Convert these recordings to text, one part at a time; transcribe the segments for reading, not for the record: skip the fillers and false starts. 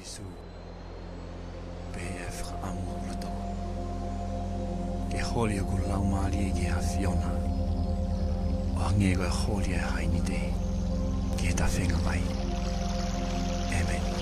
Jésus, PF amulato. Ke holia ku laumali ke hafiona. O nge ko holia haini te. Ke ta whenga mai. Amen.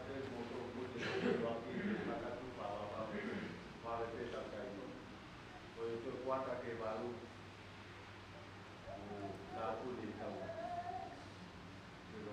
tres motos putih waktu maka tu bawa bawa itu sampai itu kuat ke baru lalu di kau itu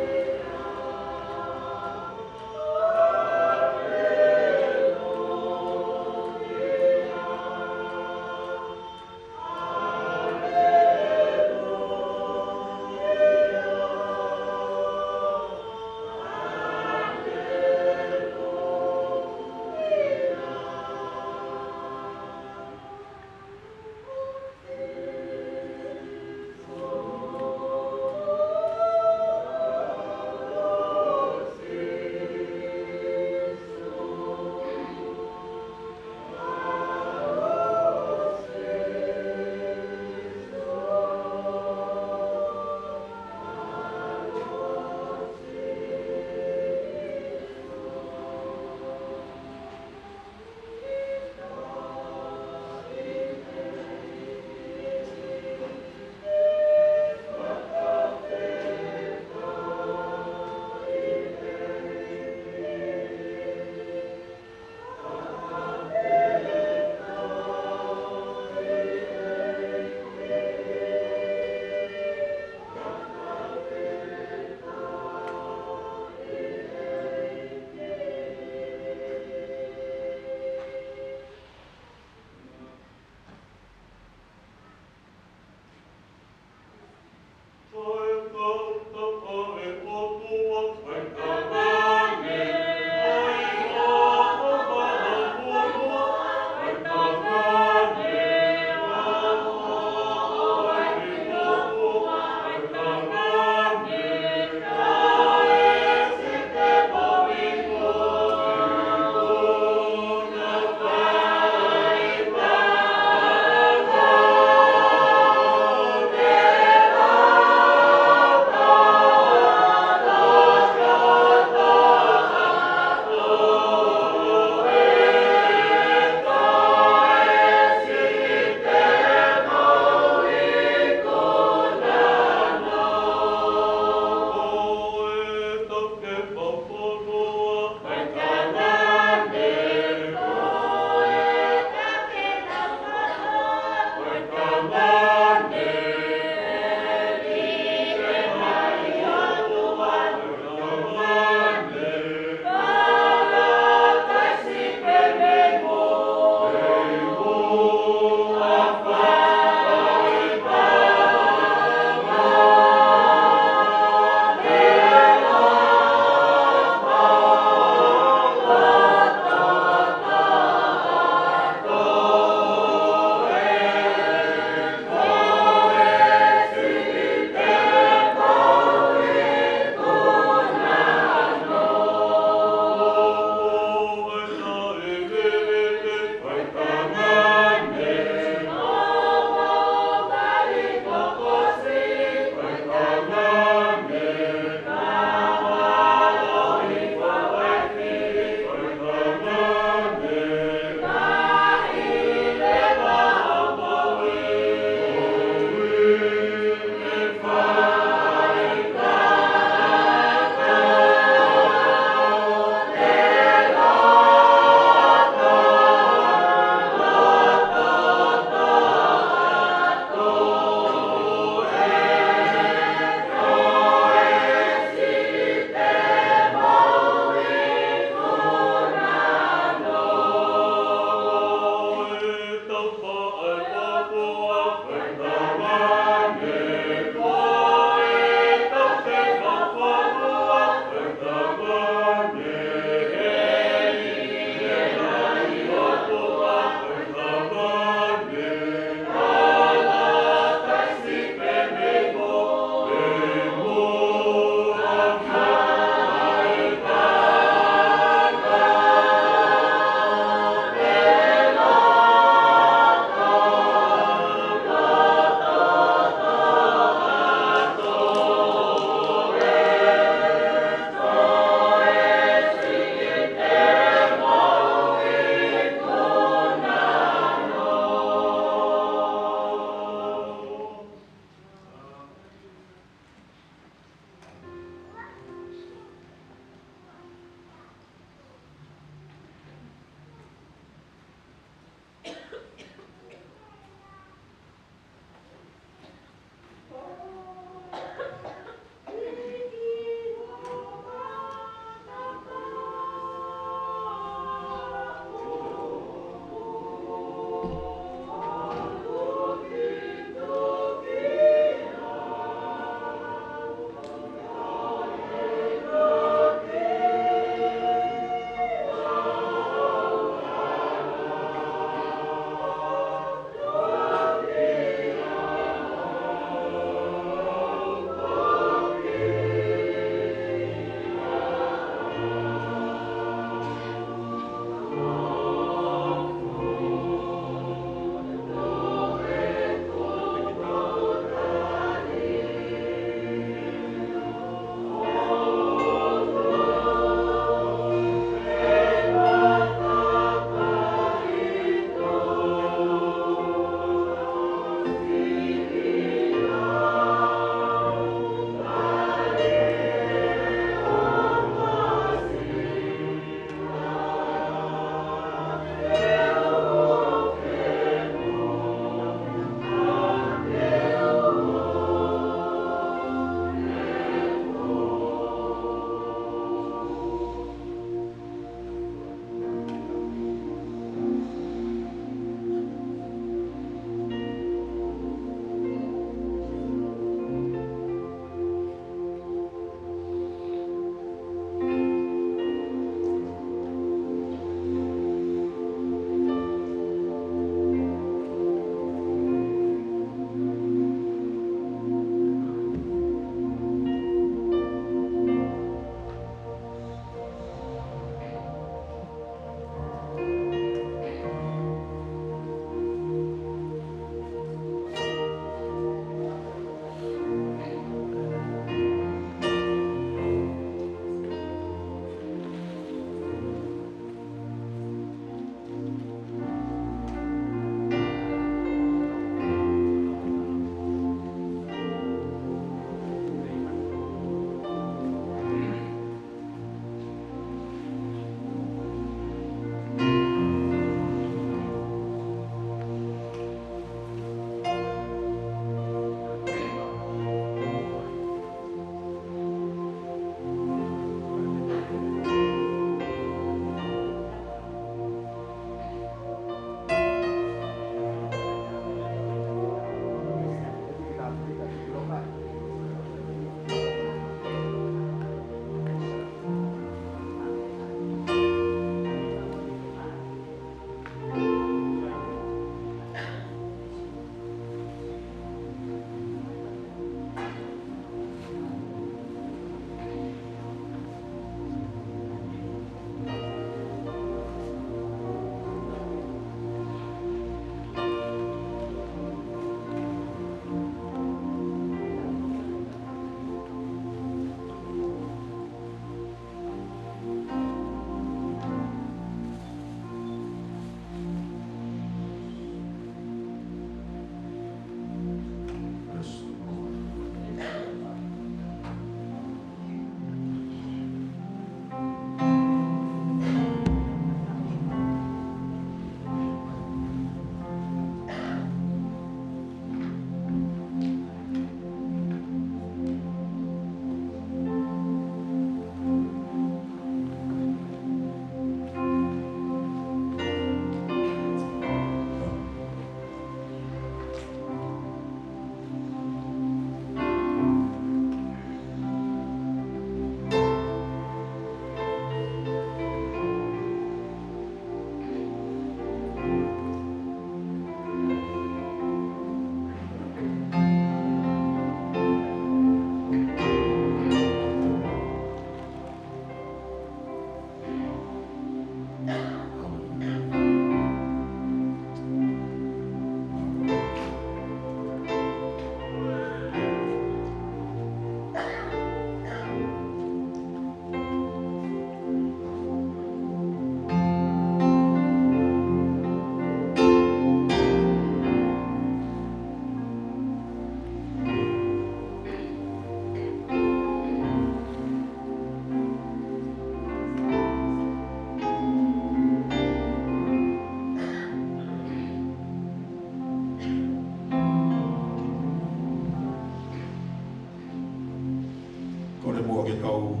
ke tau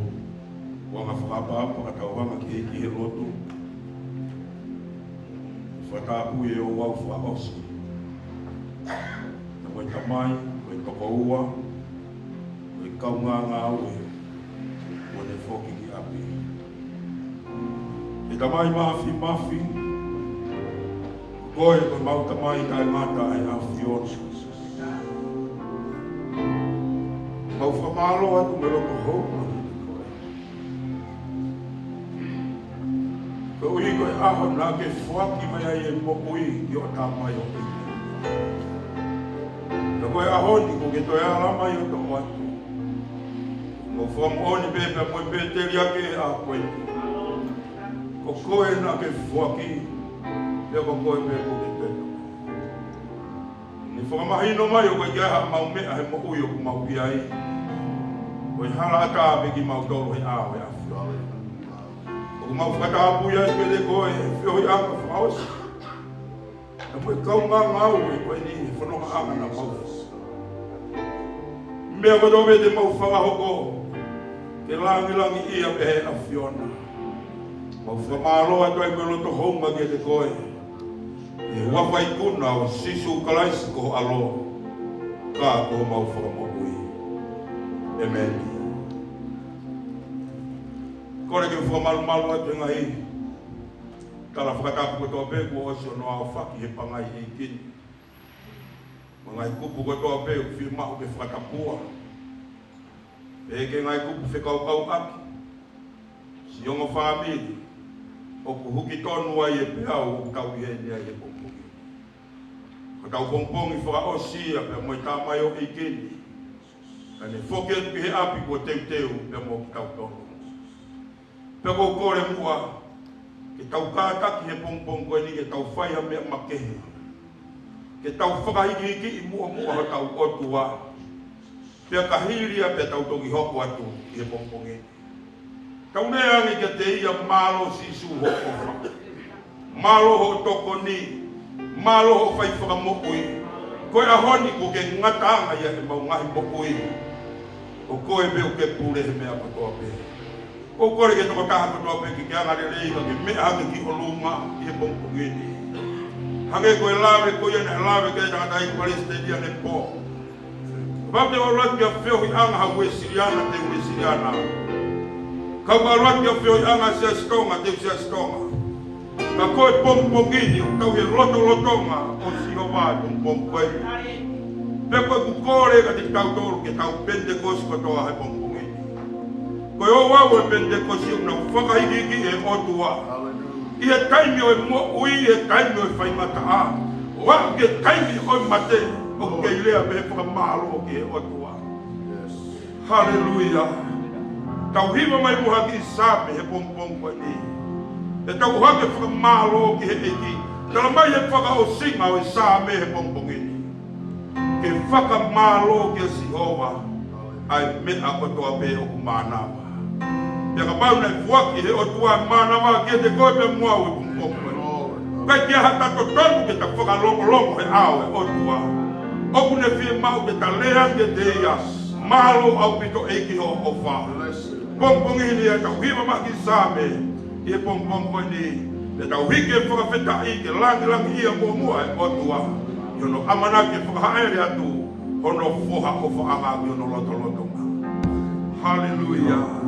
wanga whakapapa ka tau wanga ki he lotu. Whatapu e o wau whaosi. Na mai tamai, mai tokoua, mai kaunga ngā ue, o ne whoki ki api. E tamai mafi, koe koe mau tamai kai ngata e awhiona. Mau whamalo atu me loko hou. Ko ui koe aho nā ke whaki mai ai e mo ui i o tā mai o ui. Ka koe aho ni ko ke toi ala mai o tō atu. Mo whamoni pepe mo i peteri ake a koe. Ko koe nā ke whaki, e ko koe me ko ke tēnā. Ni whakamahino mai o koe kia ha mau mea he mo ui o ku mau ki ai. Koe hala ata ape ki mau tōru he awe a whio. O mau whakatapu ia e pele koe e whio i anga whaosi. Na moe kaunga ngau e koe ni e whanonga anga na mau. Mea koe te mau whakahoko ke langi ia pe he a whiona. Mau whamaloa toi me loto honga ke te koe. E wawai kuna o sisu kalaisi ko alo. Ka ko mau whakamokui. Amen. Kore ke whamalu atu ngai. Tala whakatapu ko tō pēku o si o noa o whaki he pangai i kini. Ngai kupu ko tō pēku whi mahu ke whakatapua. E ke ngai kupu whekau aki. Si ongo whamiri. O ku huki tonu ai e peau o tau i heni ai e pongpongi. Ko tau pongpongi whakaosia pe moi tā mai o i kini. Kane whoke atu ki he api ko teu pe mo ki tau tonu. Peko kore mua, ke tau kātaki he pongpong koe ni ke tau whaia mea makehe. Ke tau whakahiki i mua ho tau otua. Pea kahiria pe tau toki hoko atu i he pongpong e. Tau neangi ke te ia malo sisu hoko wha. Malo ho toko ni, malo ho whai whakamokui. Koe ahoni ko ke ngatanga ia e mau ngahi mokui. O koe beo ke pure he mea patoa pe. O kore ke toko taha katoa pe ki anga re reiga ke mea hangi ki olunga i he pongpongini. Hange koe lawe koe ane lawe ke tanga i Palestina ne po. Wapte o raki a whio i anga ha ue Siriana te ue Siriana. Kau ka raki a whio i anga sea stonga te sea stonga. Ka koe pongpongini o tau he lotonga o sihowa pongpongkoe. Pe koe kukore ka te tau toru ke tau Pentecost katoa he pongpongini. Koe o wau e Pentecost na whakahiki e otua. I he taimi o e mo ui e taimi o e whaimata a. Wau ke taimi o e mate o ke lea me whakamalo ke e otua. Hallelujah. Tau hiwa mai muha ki sape he pongpong koe ni. E tau hake whakamalo ki he eki. Tala mai he whaka o singa o e sape he pongpong ni. Ke whakamalo ki a Sihova. Ai mea kotoa pe o kumanawa. Pea ka pau nei fuaki he o tua manawa ki te koe pe mua ue pungpongwe. Kai kia hata to tonu ke ta whakalongo he au e o tua. Oku ne fie mau ke ta lea ke te ia. Malo au pito eiki ho o wha. Pongpongi ni e tau hiwa maki same. I e pongpongwe ni. E tau hike whakawheta i ke langi ia mua e o tua. Iono amana ke whakahaere atu. Ono foha o whaanga iono loto. Hallelujah.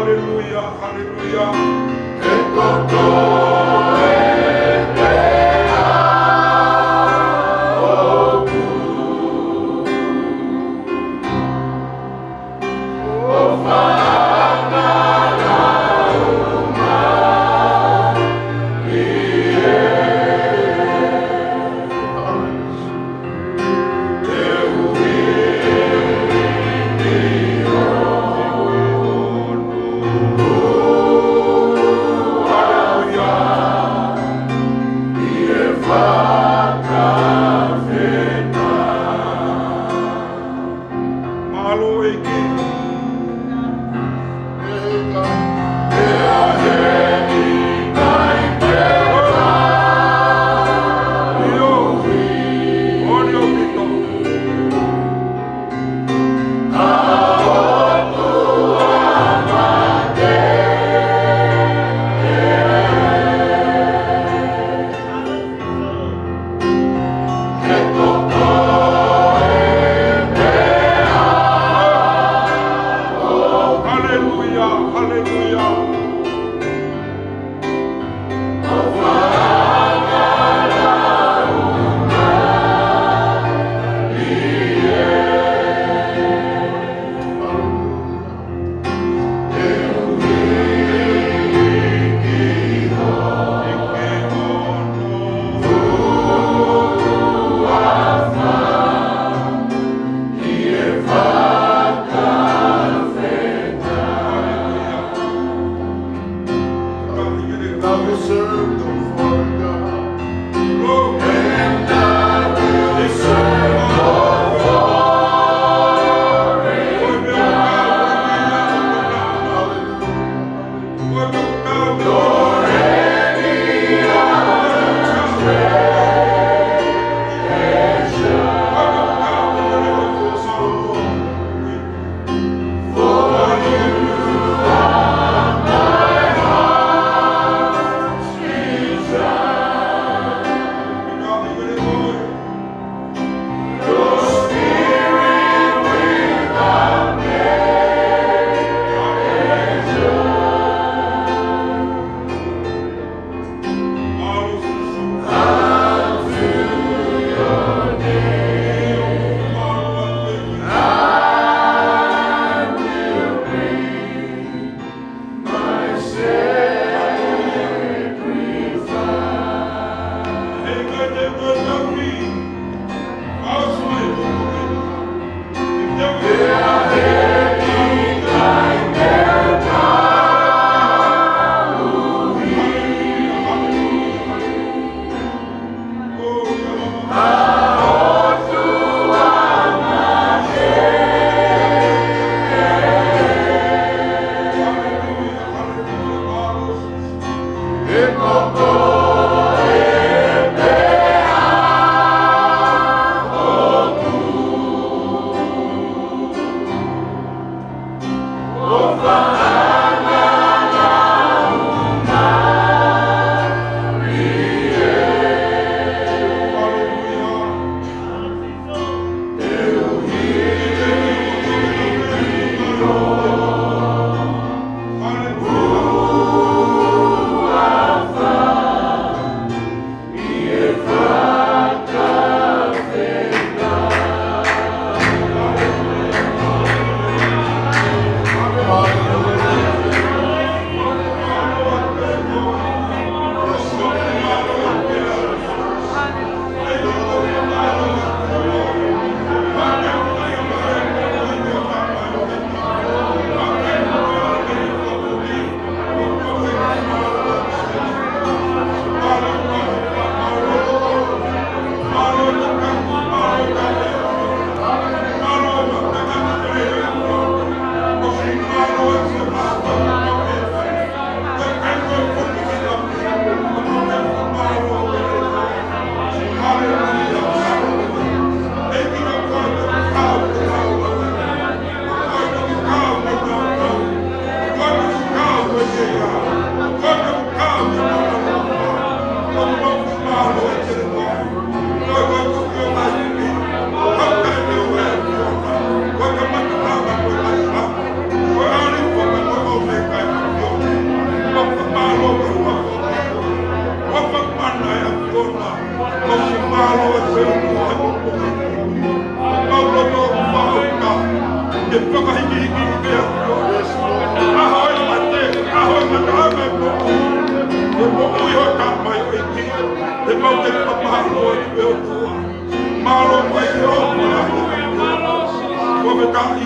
Hallelujah, hallelujah.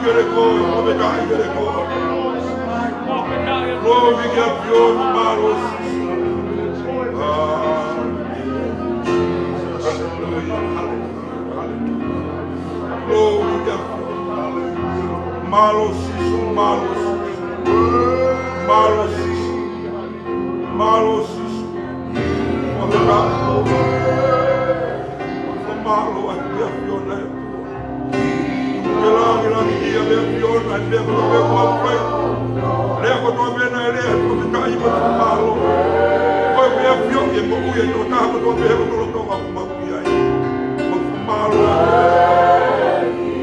get it going. Glory, God, get it going. Lord, we give you all the battles. Lord, we give you malos, malos, malos, malos, malo, I give your name.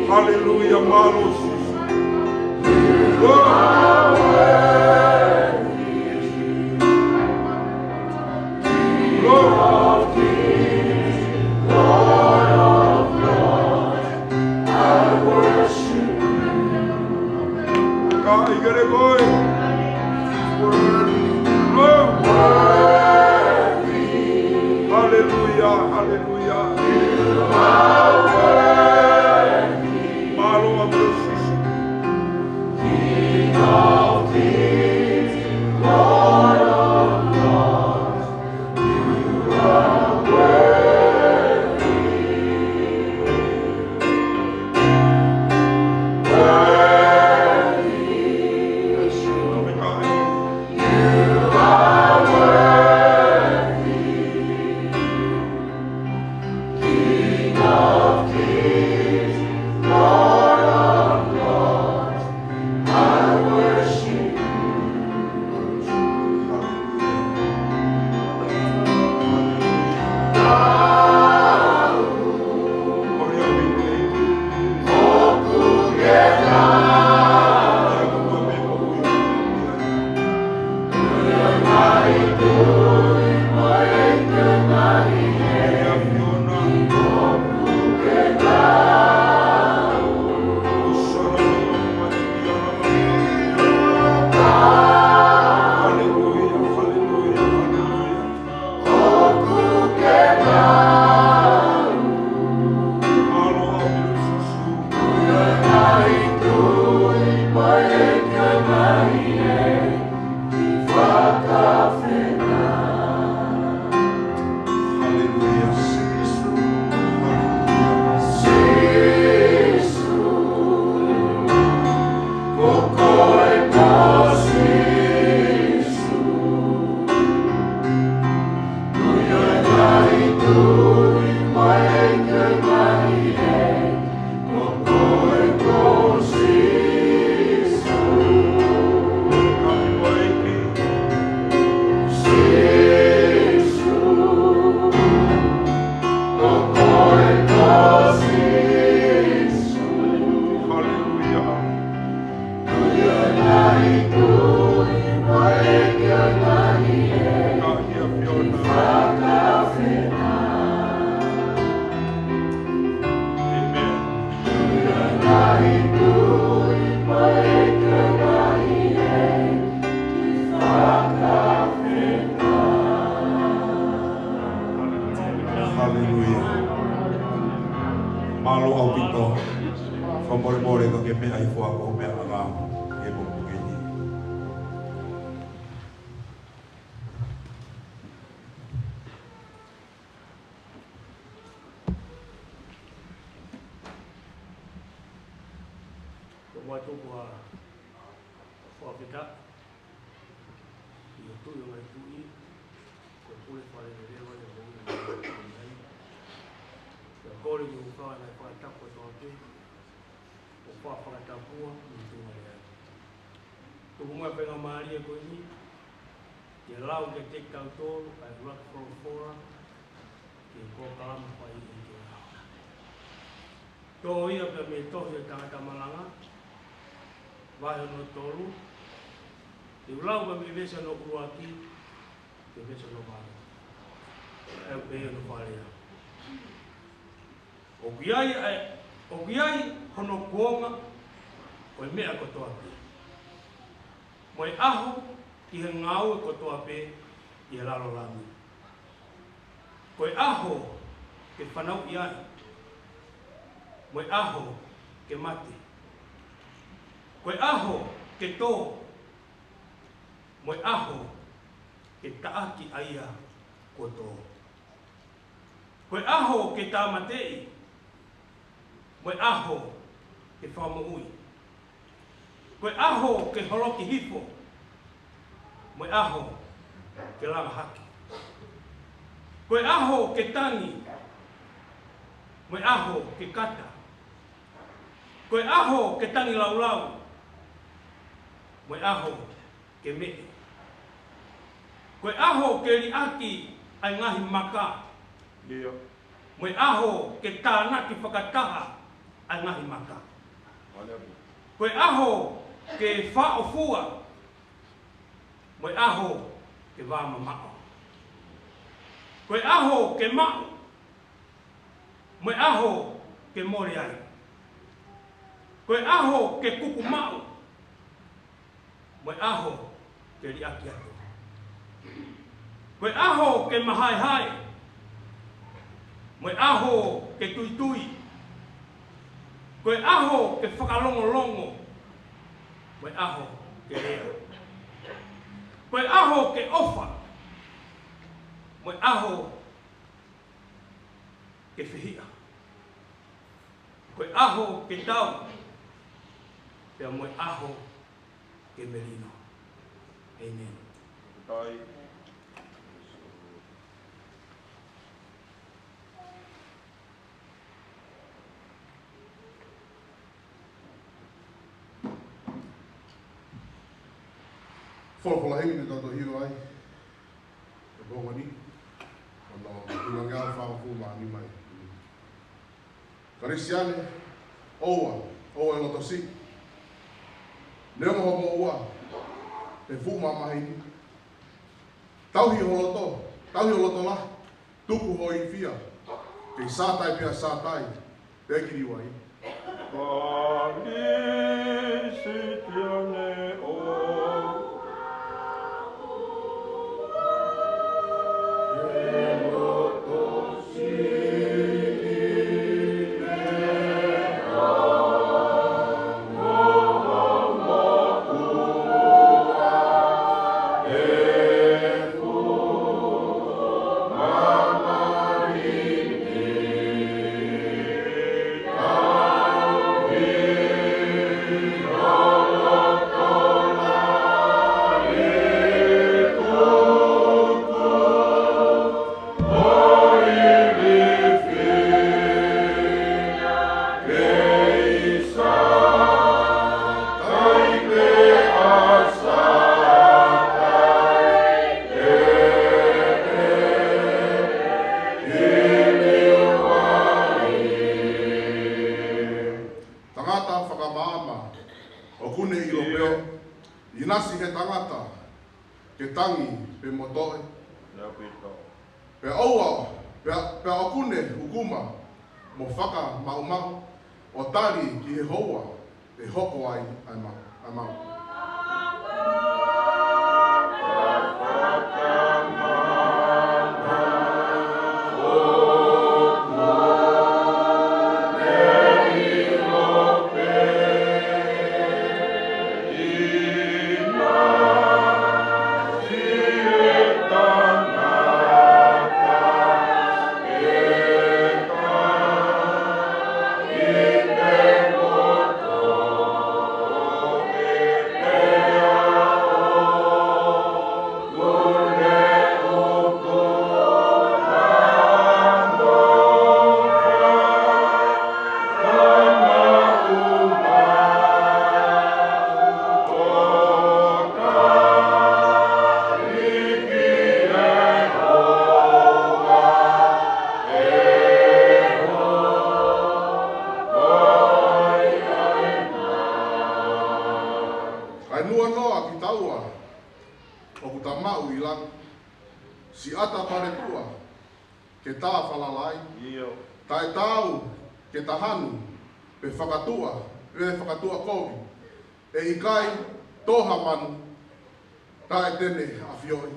Hallelujah, malos. Hallelujah, hallelujah. You are worthy. Malo abusos. King of kings, Lord of lords. You are worthy. Worthy. You are worthy. King of kings, Lord of lords, I worship you. Malo au pito, famore more ka ke me ai fo ako me ala e mo pugeni. Watu kwa Afrika itu yang itu kumpul pada level yang bagus. Kau yang kau nak patah kau tu, kau patah pun itu ada. Tu semua pengamari aku ini, dia lau ketik kau tu, I work from forum, kau kalam pai itu. Tu ia bermeto ia tengah malanga. Vai no tolu, e lau ba mi vesa no kuaki, te vesa no vale. E pe no vale. O giai hono konga, o mea kotoa pe. Moi aho i he ngau e kotoa pe i he lalo lami. Koi aho ke whanau i ai. Moi aho ke mate. Koe aho ke tō. Moe aho ke taaki aia ko tō. Koe aho ke tāmatei. Moe aho ke whamoui. Koe aho ke holoki hifo. Moe aho ke langa haki. Koe aho ke tangi. Moe aho ke kata. Koe aho ke tangi laulau. Moe aho ke me. Koe aho ke riaki ai ngahi maka. Moe aho ke tānaki whakataha ai ngahi maka. Koe aho ke whaofua. Moe aho ke wāmamao. Koe aho ke mau. Moe aho ke mori ai. Koe aho ke kuku mau. Moe aho ke riaki atu. Koe aho ke mahai hai. Moe aho ke tui tui. Koe aho ke whakalongo longo. Moe aho ke rea. Koe aho ke ofa. Moe aho ke whihia. Koe aho ke tau. Pea moe aho ke merino. Amen. Whalafola hengi te tato hiro ai. E bonga ni. Ono ina ngā whaafu maani mai. Karisiane, oua e loto si. Neonga homo ua. Te fu mamahi ni. Tauhi holoto la. Tuku hoi fia. Kei sātai pia sātai. Te kiri wai. Karisitiane o whakatua kovi, e i kai toha manu, tae tene a whioi.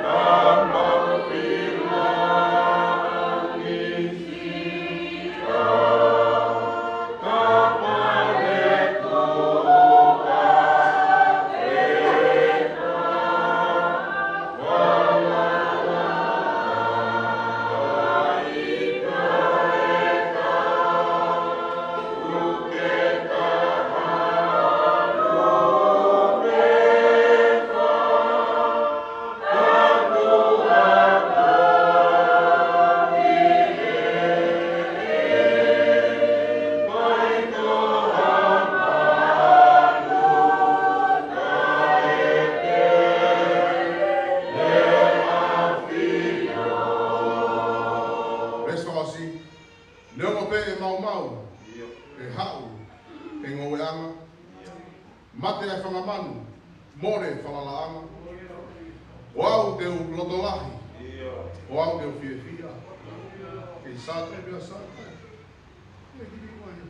Oh pe e mau. E hau. E ngoweanga. Mate e whangamanu. More whalalaanga. O au te u lotolahi. O au te u whiawhia. E sātai mea sātai. E hiri mai.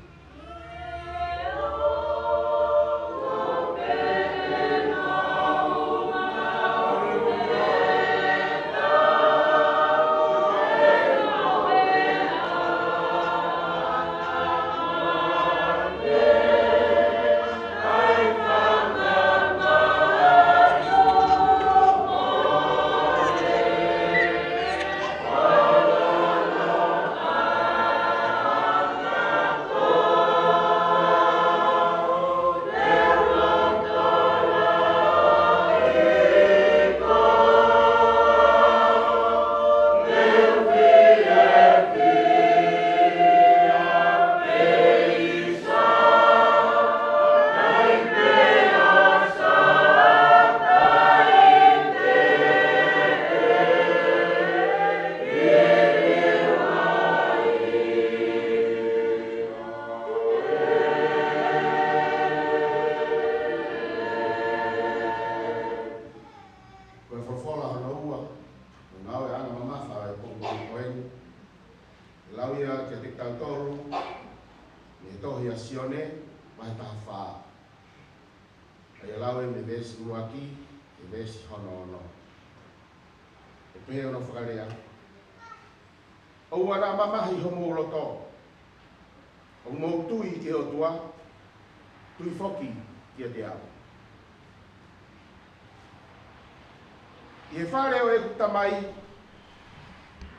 I whare o e kutamai,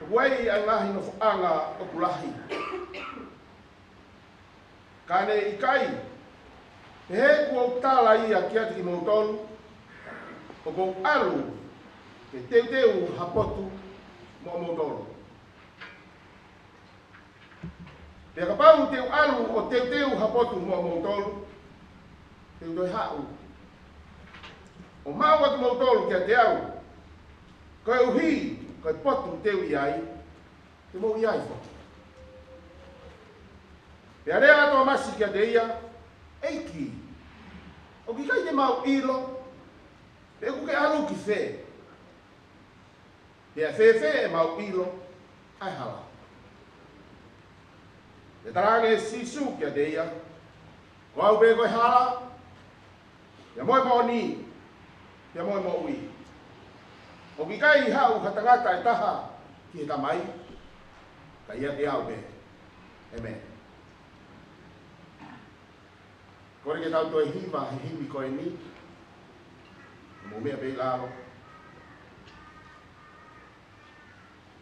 wei ai ngahi no whaanga o kulahi. Kane i kai, te he kua utala ia ki ati ki mautonu, o kou alu, te teuteu hapotu mo mautonu. Te kapau teu alu o teuteu hapotu mo mautonu, teutoi hau. O mau atu mautonu kia te au, koe uhi, koe potu teu iai, te mau iai fo. Pea rea ato masi kia te ia, eiki, o ki kai te mau ilo, te eku ke alu ki whē. Pea whē e mau ilo, ai hala. Te tarange sisu kia te ia, ko au pe koe hala, ia moe mo ni, ia moe mo ui. O ki kai hau katangata e taha ki e tamai, ka ia te au pe. Amen. Kore ke tau toi hiva he himi koe ni, mo mea pe laro.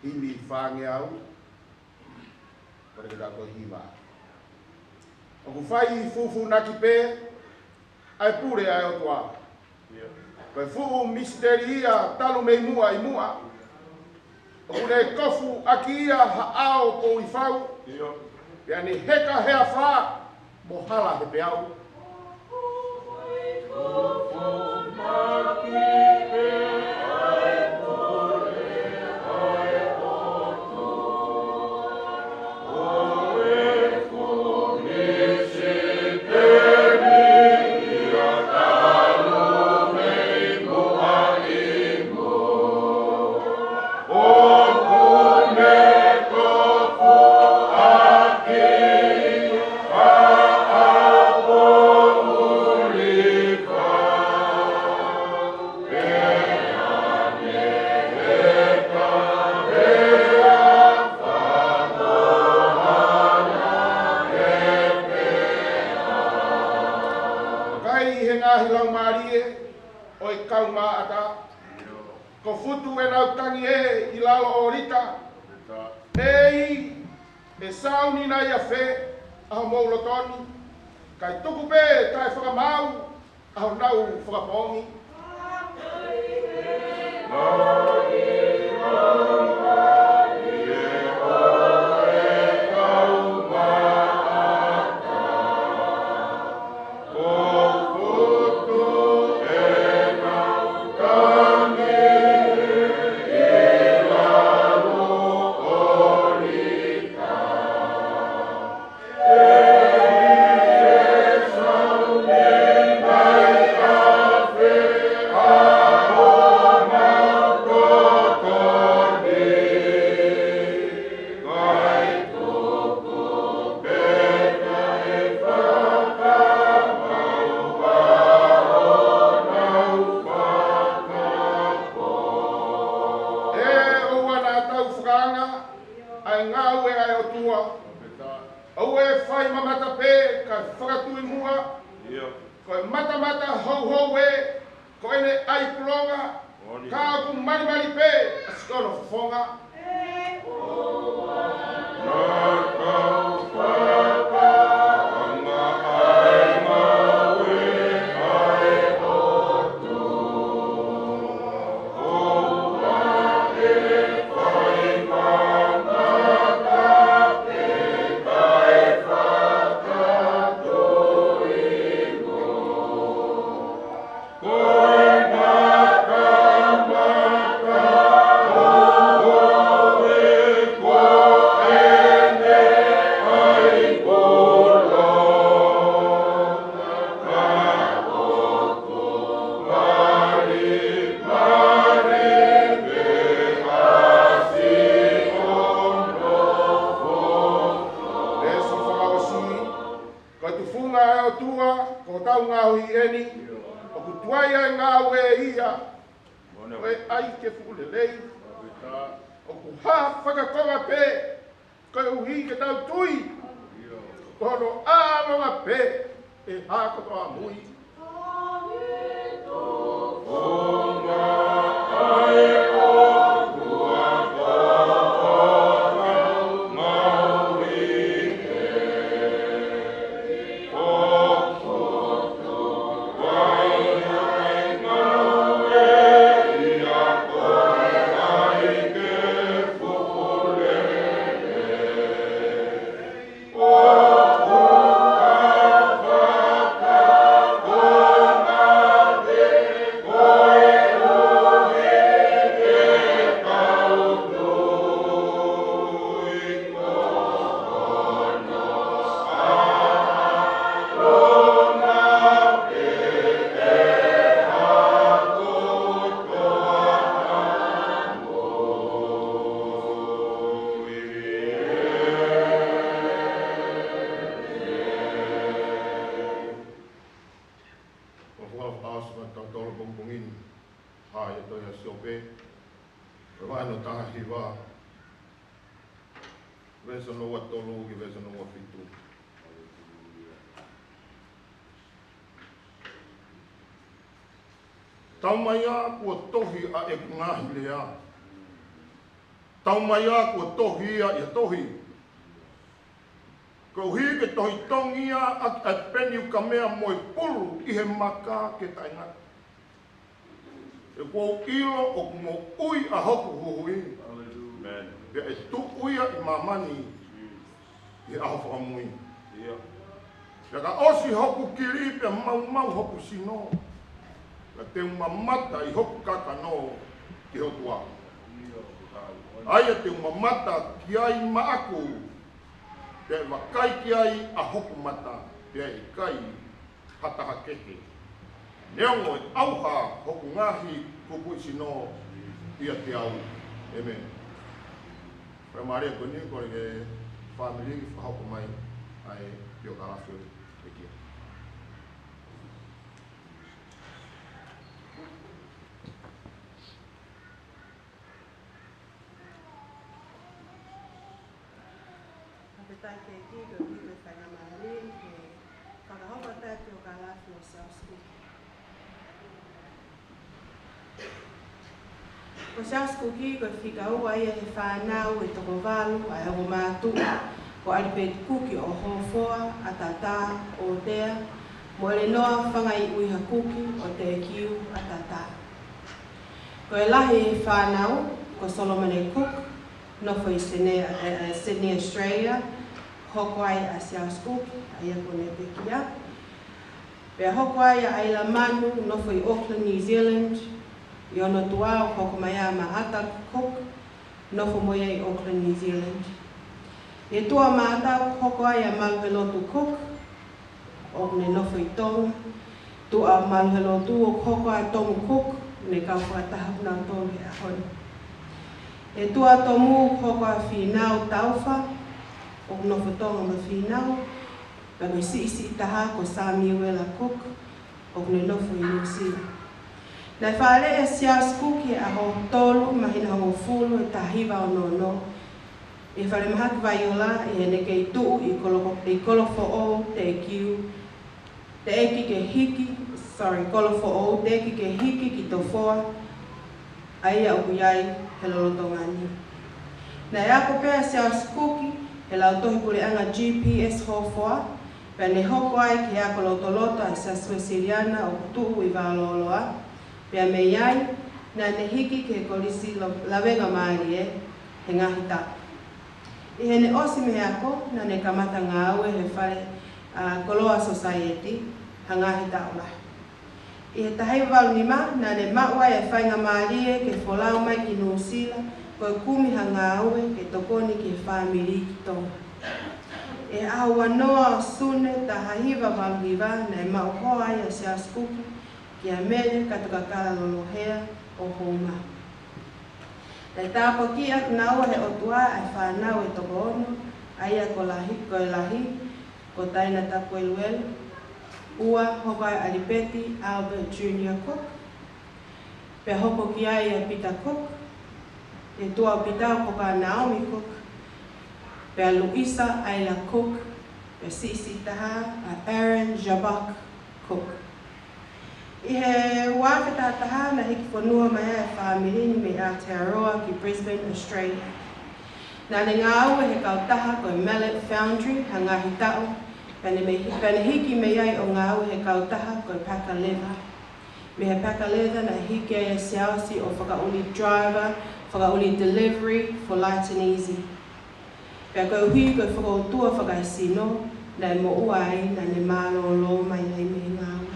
Himi whange au, kore ke tau toi hiva. O ku whai fufu naki pe, ai pure ai o toa. Koe fuu misteria talu mei mua i mua. O kune kofu aki ia haao ko i whau. Pea ni heka hea wha, mo hala he peau. Ko futu e nau tangi e i lalo o rita. Ei, e sauni na ia whē, aho mou lotoni. Kai tuku pē, tai whakamau, aho nau whakapongi. ai ngā ue ai o tua. Au e whai mamata pē, ka whakatui mua. Ko e mata hou e, ko ene ai pulonga. Ka aku mari pē, a sikono whonga. Taumaya kua tohi a e ngahi lea. Taumaya kua tohi a e tohi. Ko hi ke tohi tongia a peni ka mea moe pulu i he maka ke tainga. E kua ilo o mo ui a hoku huhui. Pea e tu uia i mamani i aho whakamui. Pea ka osi hoku kiri pea mau hoku sino. Ka te mamata i hoku kakano ki hoku a. Aia te mamata ki ai maaku. Pea wakai ki ai a hoku mata. Pea i kai hataha kehe. Neongo e auha hoku ngahi kuku sino ia te au. Amen. Pea maare ko ni ko ke family whahoku mai ai pio karafu e kia. Tai ke ki ko ki ko whainga maari ke whakahoka tātou ka lafi o South School. Ko South School ki ko whikaua ia he whānau e toko walu ai hoko mātu ko alipet kuki o hofoa a tata o tea mo le noa whangai uiha kuki o te kiu a tata. Ko e lahi he whānau ko Solomon E. Cook nofo i Sydney, Australia. Hoko ai a South School, ai a kone pekia. Pea hoko ai a Aila Manu, nofo i Auckland, New Zealand. I ono tua o hoko mai a Maata Cook, nofo moia i Auckland, New Zealand. E tua Maata hoko ai a Maluhelotu Cook, o ne nofo i Tonga. Tua Maluhelotu o hoko ai Tomu Cook, ne kau whakataha na Tonga e a honi. E tua tomu hoko a Whinau Tauwha, o nofo tonga ma whinau, pa koe si taha ko Samuel Cook, o ne nofo i New Zealand. Nei whaare e South School ki a ho tolu, mahina ho fulu e tahiwa o no. I whare mahaki vai o la I hene kei tuu I kolofo o te kiu. Te eki ke hiki, kolofo o te eki ke hiki ki tō whoa. Aia uku iai he lolotonga ni. Nei ako pēr se au skuki, he lau tohi pule anga GPS hofoa, pēr ne hoko ai ki ako lotoloto ai sa Suesiriana o kutuu I wāloloa, pēr me iai, nā ne hiki ke kolisi lawenga maari he ngahi tapu. I hene osi me ako, nā ne kamata ngā aue he whare Koloa Society, ha ngahi tau lahi. I he tahei waunima, nā ne maua e whainga maarie ke wholau mai ki Nusila, koe kumi ha ngā aue ke tokoni ki whamiri ki tonga. E aua noa o sune ta hahiwa waluhiwa nei mau hoa ai a sea skuki ki a mele katukakala lolohea o honga. Nei tāpo ki ak naua he otua ai whanau e toko ono, aia ko lahi, ko taina tapu eluelu, ua hokai alipeti Albert Junior Cook, pe hoko ki ai a Peter Cook, e tua pitau hoka Naomi Cook, pe a Luisa Ayla Cook, pe Sisi taha a Aaron Jabak Cook. I he wāwheta taha na hiki whanua mai e whamirini me Aotearoa ki Brisbane, Australia. Nā ne ngā aue he kautaha koe Mallet Foundry ha ngahi tau, pene hiki me iai o ngā aue he kautaha koe Paka Leather. Me he Paka Leather na hiki ai e siausi o whakauli driver, whakauli delivery for light and easy. Pea koe hui koe whakautua whakaisino, nei mo uai na ne mālo lo mai nei me ngā aue.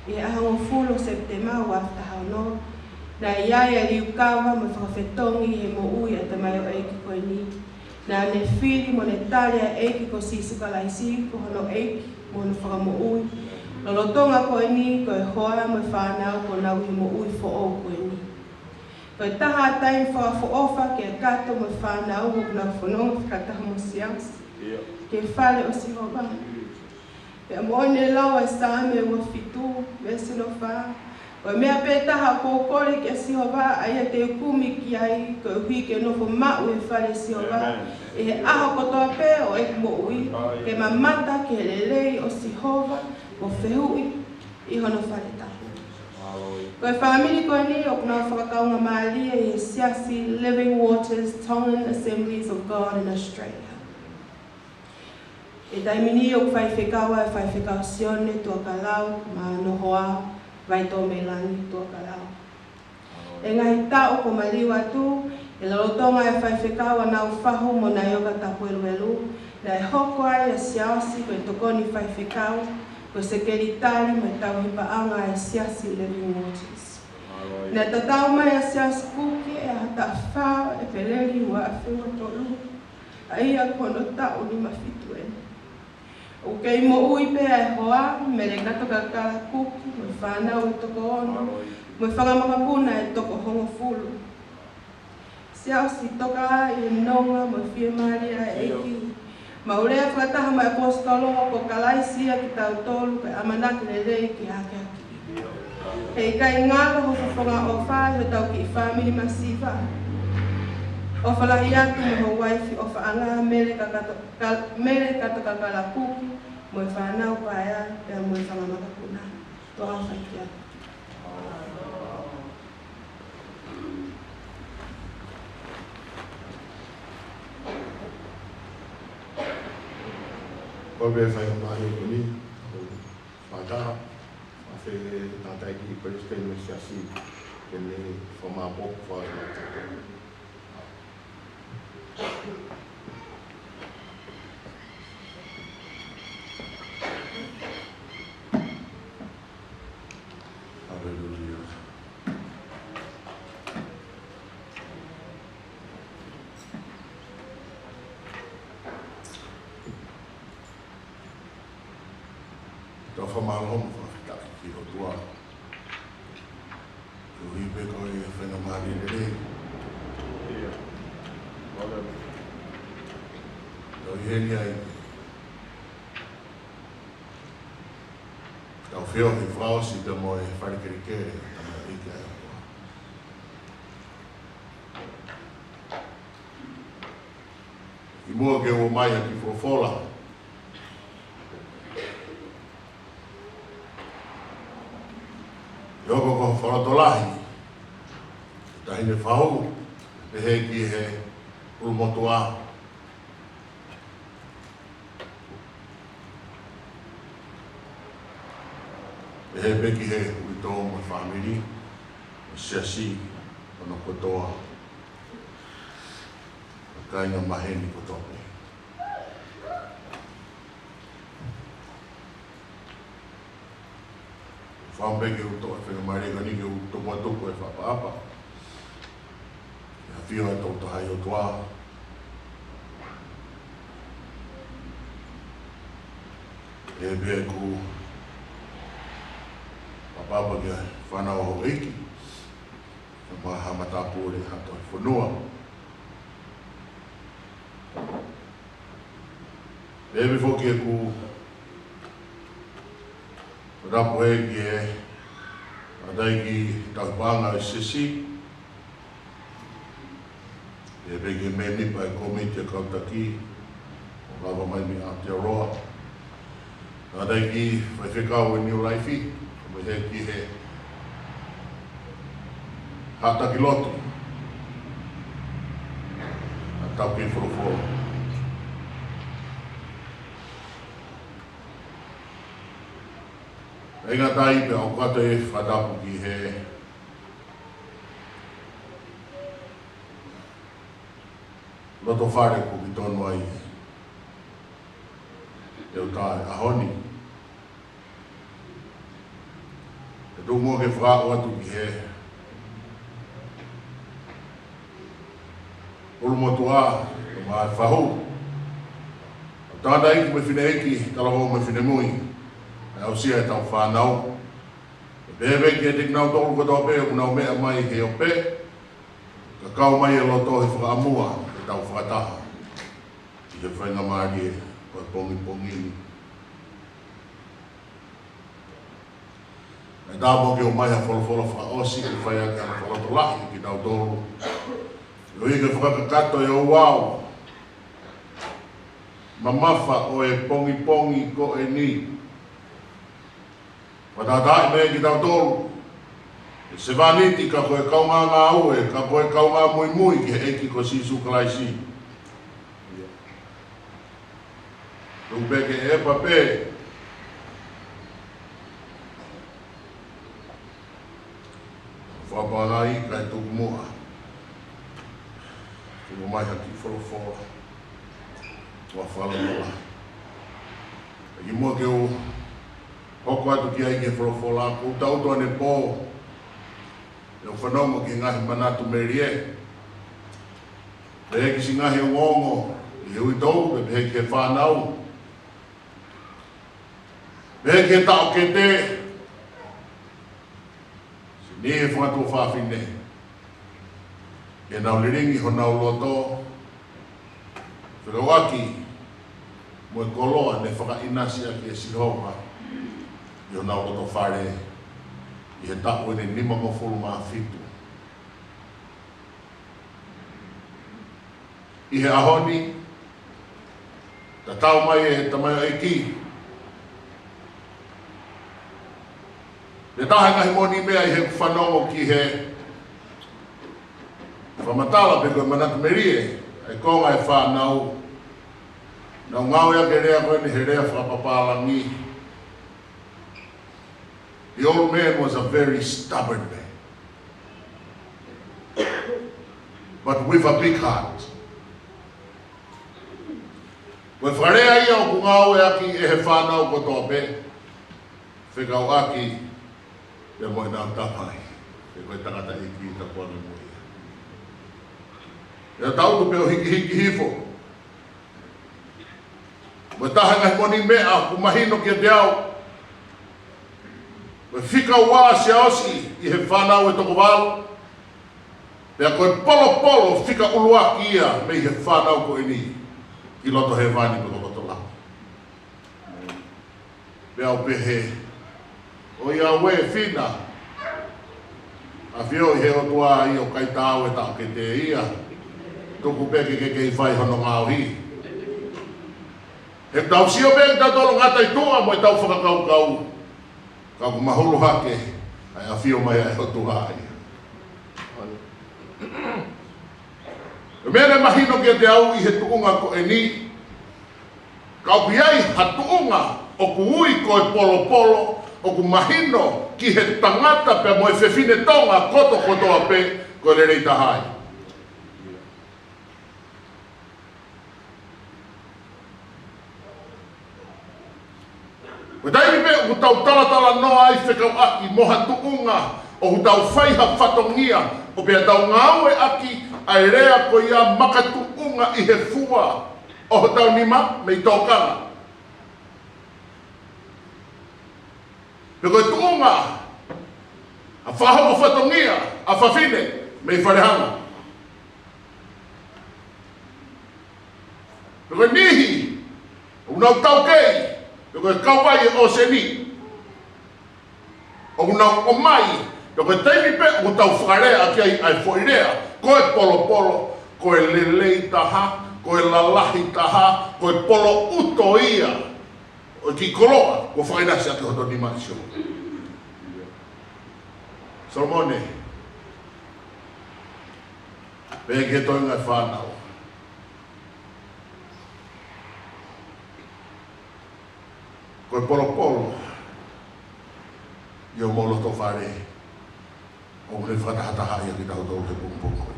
I he ahango fulo September waftaha no, na iai a liukawa mo whakawhetongi he mo ui a tamai o eiki koe ni. Nā ne whiri mo ne tali a eiki ko sisuka laisi ko hono eiki mo ne whakamo ui. Lolotonga koe ni koe hoa mo whanau ko nau he mo ui fo o koe ni. Koe taha taim whakawhoofa ke a kato mo whanau mo nau whanonga whakataha mo siaus. Ke whale o sihoba. Pea moone lau e sāme ua fitu, vesino wha. Koe mea pētaha kōkore ki a sihowa, aia te ukumi ki ai, koe hui ke nofo mau e whare sihowa. E he aho kotoa pē o e mo ui, ke mamata ke he lelei o sihowa, o whehui, I hono whare tahu. Koe whamiri koe ni, o kuna whakakaunga maalia I he siasi Living Waters Tongan Assemblies of God in Australia. E taimini o whai whekaua e whai whekau sione tua kalau, ma nohoa, vai tō me langi tua kalau. E ngahi tau ko maliwa tu, e lalotonga e whai whekaua nau whahu mo na ioka tapu eluelu, na e hoko ai a siausi ko e tokoni whai whekau, ko se keritari me tau hipaanga e siasi Living Waters. Na tatau mai a siasi kuki e hata whao e peleri ua a whiwa tolu, a ia kono tau ni mawhitu ene. O kei mo ui pēa e hoa, me le katoka ka kuki, mo whanau e toko ono, mo whangamakapuna e toko hongo fulu. Siausi toka I nonga mo whia maria e eiki. Ma urea whakataha mai apostolo ko kalaisia ki tau tolu, kai amanaki le rei ki hake haki. Hei kai ngāka ho whawhonga o whai ho tau ki I whamiri masiva. O whalahi atu me ho waifi o whaanga mere katoka kala kuki, mo I whanau paea, pēr mo I whangamakapuna. Toa whaiki atu. Koe me whai mahi o ni, whataha, whawhi tātai ki Palestine me siasi, ke ne whamapok whai mai tātai. Hallelujah. Tau whamaloho mo whawhitaki ki o tua. Ui peko e whenga maari rere. Tau heri ai. Tau whio he whaosi te mo e wharekerikere. Tama ike ai atua. I mua ke o mai a ki fofola. Ioko ko wharatolahi. Tahine whau, e he ki he urumotua. E he peki he uito mo whamiri, o siasi, o no kotoa. O kainga maheni kotope. Whambeke uto e whenga marega ni ke uto mua tuku e whapaapa. Ia whio e tau tahai o toa. E bea ku whapaapa kia whanau ho eiki. E maha matapu ore hato e whanua. E me whoki e ku rapu e ki e adai ki taupanga e sisi. E peke me nipa e komite kautaki o lava mai mi Aotearoa. Adai ki whai whekau e New Life me he ki he hataki lotu. A tau ki whoroforo. E ngā tai pe au kata e whadapu ki he loto whare ko ki tonu ai e o tae ahoni. E tō mua ke whakao atu ki he urumotua o mai whahu. Tāna iki me whine eki, talawo me whine mui. E au sia e tau whanau. E bebe ki e tik nau tolu koto pe, o nau mea mai he o pe. Ka kau mai e loto he whakamua, e tau whakataha. I he whainga maari e, o pongi pongini. E tāpo ki o mai a wholawhola whaosi, ki whai ake ana whalatolahi ki tau tolu. E o ike whakakato e o wau. Mamafa o e pongi pongi ko e ni. Watatai me ki tau tolu. E se vaniti ka koe kaunga ngā ue, ka koe kaunga mui mui ki he eki ko sisu kalaisi. Rupeke e pape. Whapangai kai tuku mua. Tuku mai haki wholofora. Wa whalanoa. E ki mua ke o hoko atu ki ai ke wholofora. Ko tautoa ne pō. E o whanongo ki ngahi manatu merie. Pe heki si ngahi o ngongo. I hui tau, pe heki he whanau. Pe heki he tau ke te. Si ni he whatu o whawhine. E nau liringi ho nau loto. Whirawaki. Mo e koloa ne whakainasi a ki e sihoha. I o nau loto whare. I he tapu ne nima mo fulu maa fitu. I he ahoni. Ta tau mai e tamai ai ki. Le tahe ngahi moni mea i he whanongo ki he whamatala pe koe manatu merie. E konga e whanau. Nau ngau ea ke rea koe ni he rea whapapalangi. The old man was a very stubborn man. But with a big heart. Koe wharea ia o ku ngau e aki e he whanau ko tō pe. Whikau aki e moe nā tapai. E koe tangata i ki ta kua me moe. E tautu pe o hiki hiki hifo. Moe taha ngai moni mea ku mahino ki te au. Moe whika wā se osi i he whanau e toko walu. Pea koe polo polo whika uluaki ia me i he whanau ko ini. Ki loto he vani ko loto la. Pea o pehe. O ia we whina. A whio i he o tua i o kai tāu e tau ke te ia. Tuku peke ke kei whai hono ngāo hi. He tau sio beng tau tolo ngata i tua mo i tau whakakau. Ka ku mahulu hake, ai a fio mai ai hotu hai. E mene mahino kia te au i he tuunga ko e ni. Kau piai ha tuunga o ku ui ko e polo polo, o ku mahino ki he tangata pe mo e whewhine tonga koto kotoa pe ko le reita hai. Ko taimi pe o tau talatala noa ai whekau aki moha tuunga o tau whaiha whatongia o pia tau ngāue aki ai rea ko ia makatuunga i he fua o tau nima me i tōkanga. Pe koe tuunga a whahoko whatongia a whawhine me i wharehanga. Pe koe nihi o unau tau kei pe koe kauwai e o se ni. O unau o mai pe koe teimi pe o tau whakarea ki ai whoirea koe polo polo, koe lelei taha, koe lalahi taha, koe polo uto ia o ki koloa ko whainasi ake hoto ni maisio. Solomone pe ke toinga e whanau. Koe polo polo i o molo to whare o mune whatahataha ia ki tau tau te pumpungo.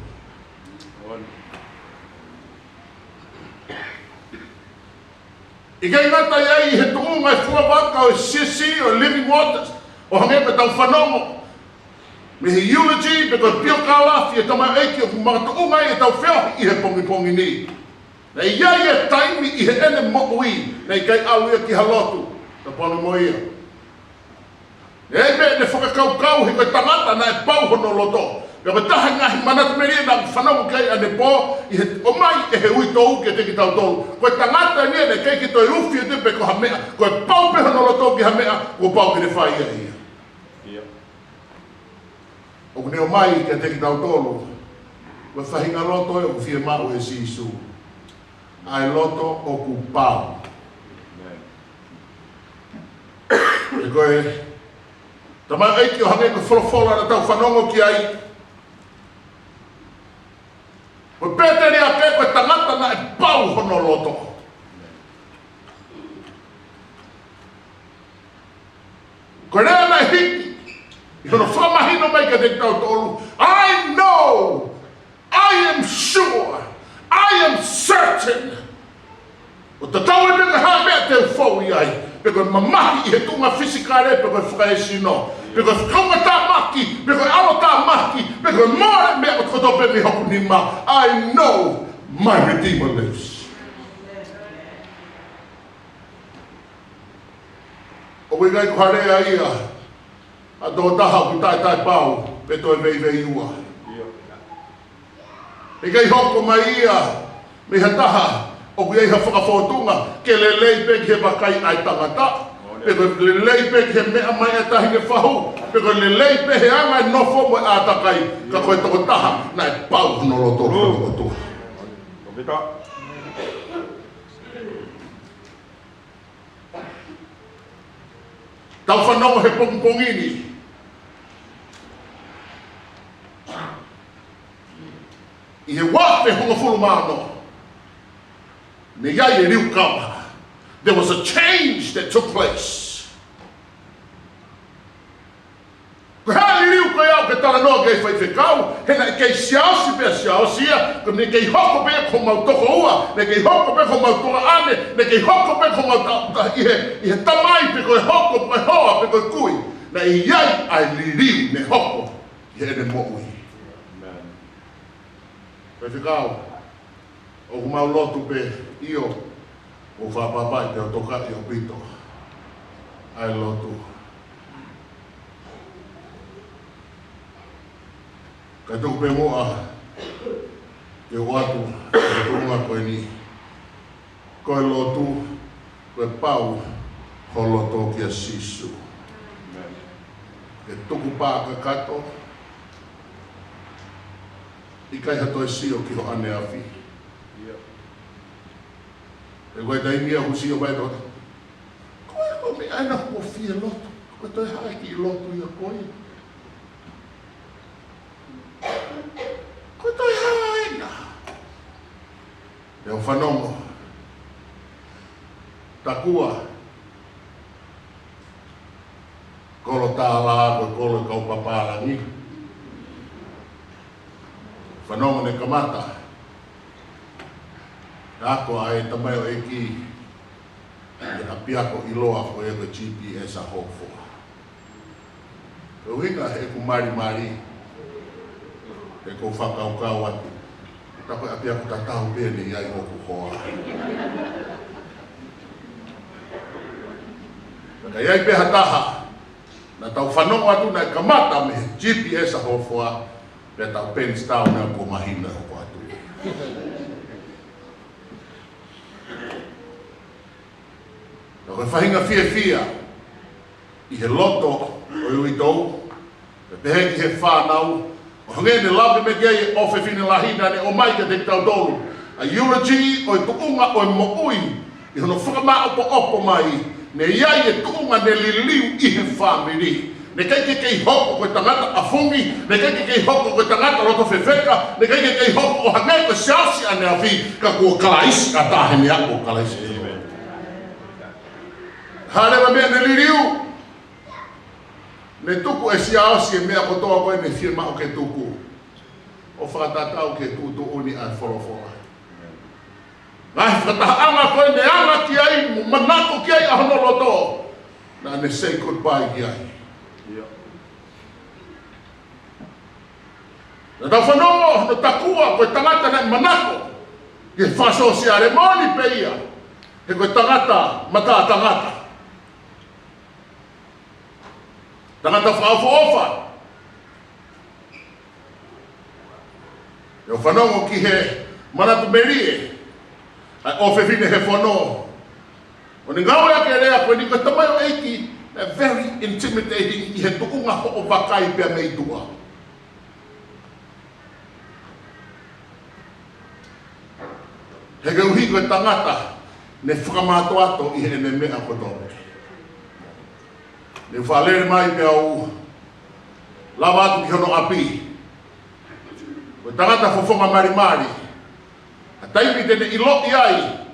I kei ngata iai he tuunga e fua waka o sisi o living waters o hangepe tau whanongo. Me he eulogy pe koe pio kālafi e tamai eiki o mga tuunga e tau whiohi i he pongi pongi ni. Na iai e taimi i he ene mo'ui na i kei aluia ki halotu. Ta pānu mo ia. E me ne whakakau he koe tangata na e pau hono loto. Pe koe taha ngahi manatu meria na whanau kei ane pō i he o mai e he ui tōu ke te ki tau tōu. Koe tangata nia ne kei ki toi uwhi e te pe ko hamea. Koe pau pe hono loto ki hamea ko pau ki ne whai ia ia. O kune o mai ke te ki tau tōlu. Koe whahinga loto e o ku whie mau e sisu. Ai loto o ku pau. E koe, tamai eiki o hange ko wholofola na tau whanongo ki ai. Koe pēteri a ke koe tangata na e pau hono loto. Koe rea na hiki, i hono whamahino mai ka te tau tolu. I know, I am sure, I am certain. O te tau e peka haa mea te ufou i ai. Pe koe mamahi i he tunga fisikare pe koe whakaesi no. Pe koe whakaunga tā maki, pe koe alo tā maki, pe koe mōre mea o koto pe mi hoku ni ma. I know my Redeemer lives. O wei gai kuharea ia, a tō taha ku tai tai pau, pe toi vei vei ua. E gai hoko mai ia, me ha taha, o ku ei ha whakawhotunga, ke lelei pe ki he wakai ai tangata. Pe koe lelei pe ki he mea mai e tahi ne whahu. Pe koe lelei pe he anga e nofo mo e ātakai, ka koe toko taha, na e pau hono roto roto roto. Tau whanongo he pongpongini. I he wape honga fulu mano. Me iai e riu kawa. There was a change that took place. Ko hea i riu koe au ke tala noa kei whai whekau, he na kei siausi pia siausia, ko ne kei hoko pia ko mau toko ua, ne kei hoko pia ko mau tua ane, ne kei hoko pia ko mau i he tamai pe koe hoko pe hoa pe koe kui, na i iai ai li riu ne hoko i he ne mo'ui. Whai whekau, o kumau lotu pe io, o whapapai te o toka i o pito. Ai lotu. Kai tuku pe moa, te watu, te tunga koe ni. Koe lotu, koe pau, ho loto ki a sisu. Ke tuku pāka kato, i kai hato e sio ki ho ane afi. E koe tai mia husi o vai tota. Koe ko me aina ko fia loto. Koe toi hae ki loto ia koe. Koe toi hae na. E o whanongo. Takua. Kolo tāla koe kolo kau papalangi. Whanongo ne kamata. Ako ai tamai o eki e apiako iloa ko e ko GPS a hofo. O hinga e ku mari e ko whakaukau atu. Tako e apiako tatau pene iai hoku hoa. Naka iai peha taha na tau whanongo atu na kamata me GPS a hofoa pe tau penis tau na ko mahina hoko atu. Na koe whahinga fia i he loto o iui tou, pe peheki he whanau, o hangene lawe me gei o whewhine lahina ne o maika te tau tolu, a eulogy o i tuunga o i moui, i hono whakamaa opo mai, ne iai e tuunga ne liliu i he whamiri. Ne keike kei hoko koe tangata a fungi, ne keike kei hoko koe tangata roto whewheka, ne keike kei hoko o hangei koe siasi ane a whi, ka kua kalaisi a tāhene ako kalaisi. Harewa mea ne liriu. Ne tuku e siaosi e mea kotoa koe ne whia mao ke tuku. O whakatatau ke tutu uni a whorofora. Ngai whakataanga koe ne anga ki ai, manako ki ai a honoloto. Na ne say goodbye ki ai. Na tau whanongo, no takua koe tangata ne manako. Ke whaso si are moni pe ia. He koe tangata, mata tangata. Tangata whaofa. E o whanongo ki he manatu merie. Ai ofe vine he whanongo. O ni ngau ea ke rea koe ni koe tamai o eiki. Very intimidating i he tukunga ho o wakai pia mei tua. He ke uhi koe tangata ne whakamato ato i he ne mea kotope. Ne whalere mai pe au lawa atu ki hono api. Koe tangata fofonga marimari. A taipi tene i loti ai.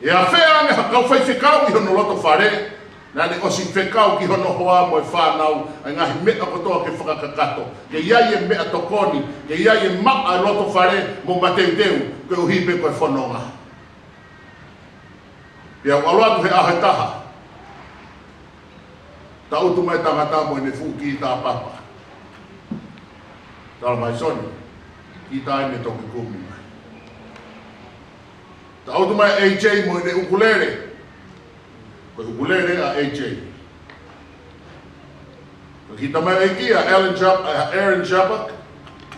E a whea me hakau whaiwhekau i hono loto whare. Nā ne osi whekau ki hono hoa mo e whanau. Ai ngahi mea kotoa ke whakakakato. Ke iai e mea tokoni. Ke iai e maa loto whare mo mateuteu. Koe uhipe koe whanonga. Pia aloatu he ahe taha. Ta utu mai tangata mo ne fu ki ta papa. Tala mai soni. Ki ta ine toki kumi mai. Ta utu mai AJ mo ne ukulele. Koe ukulele a AJ. Ko ki ta mai eikia Aaron Jabak.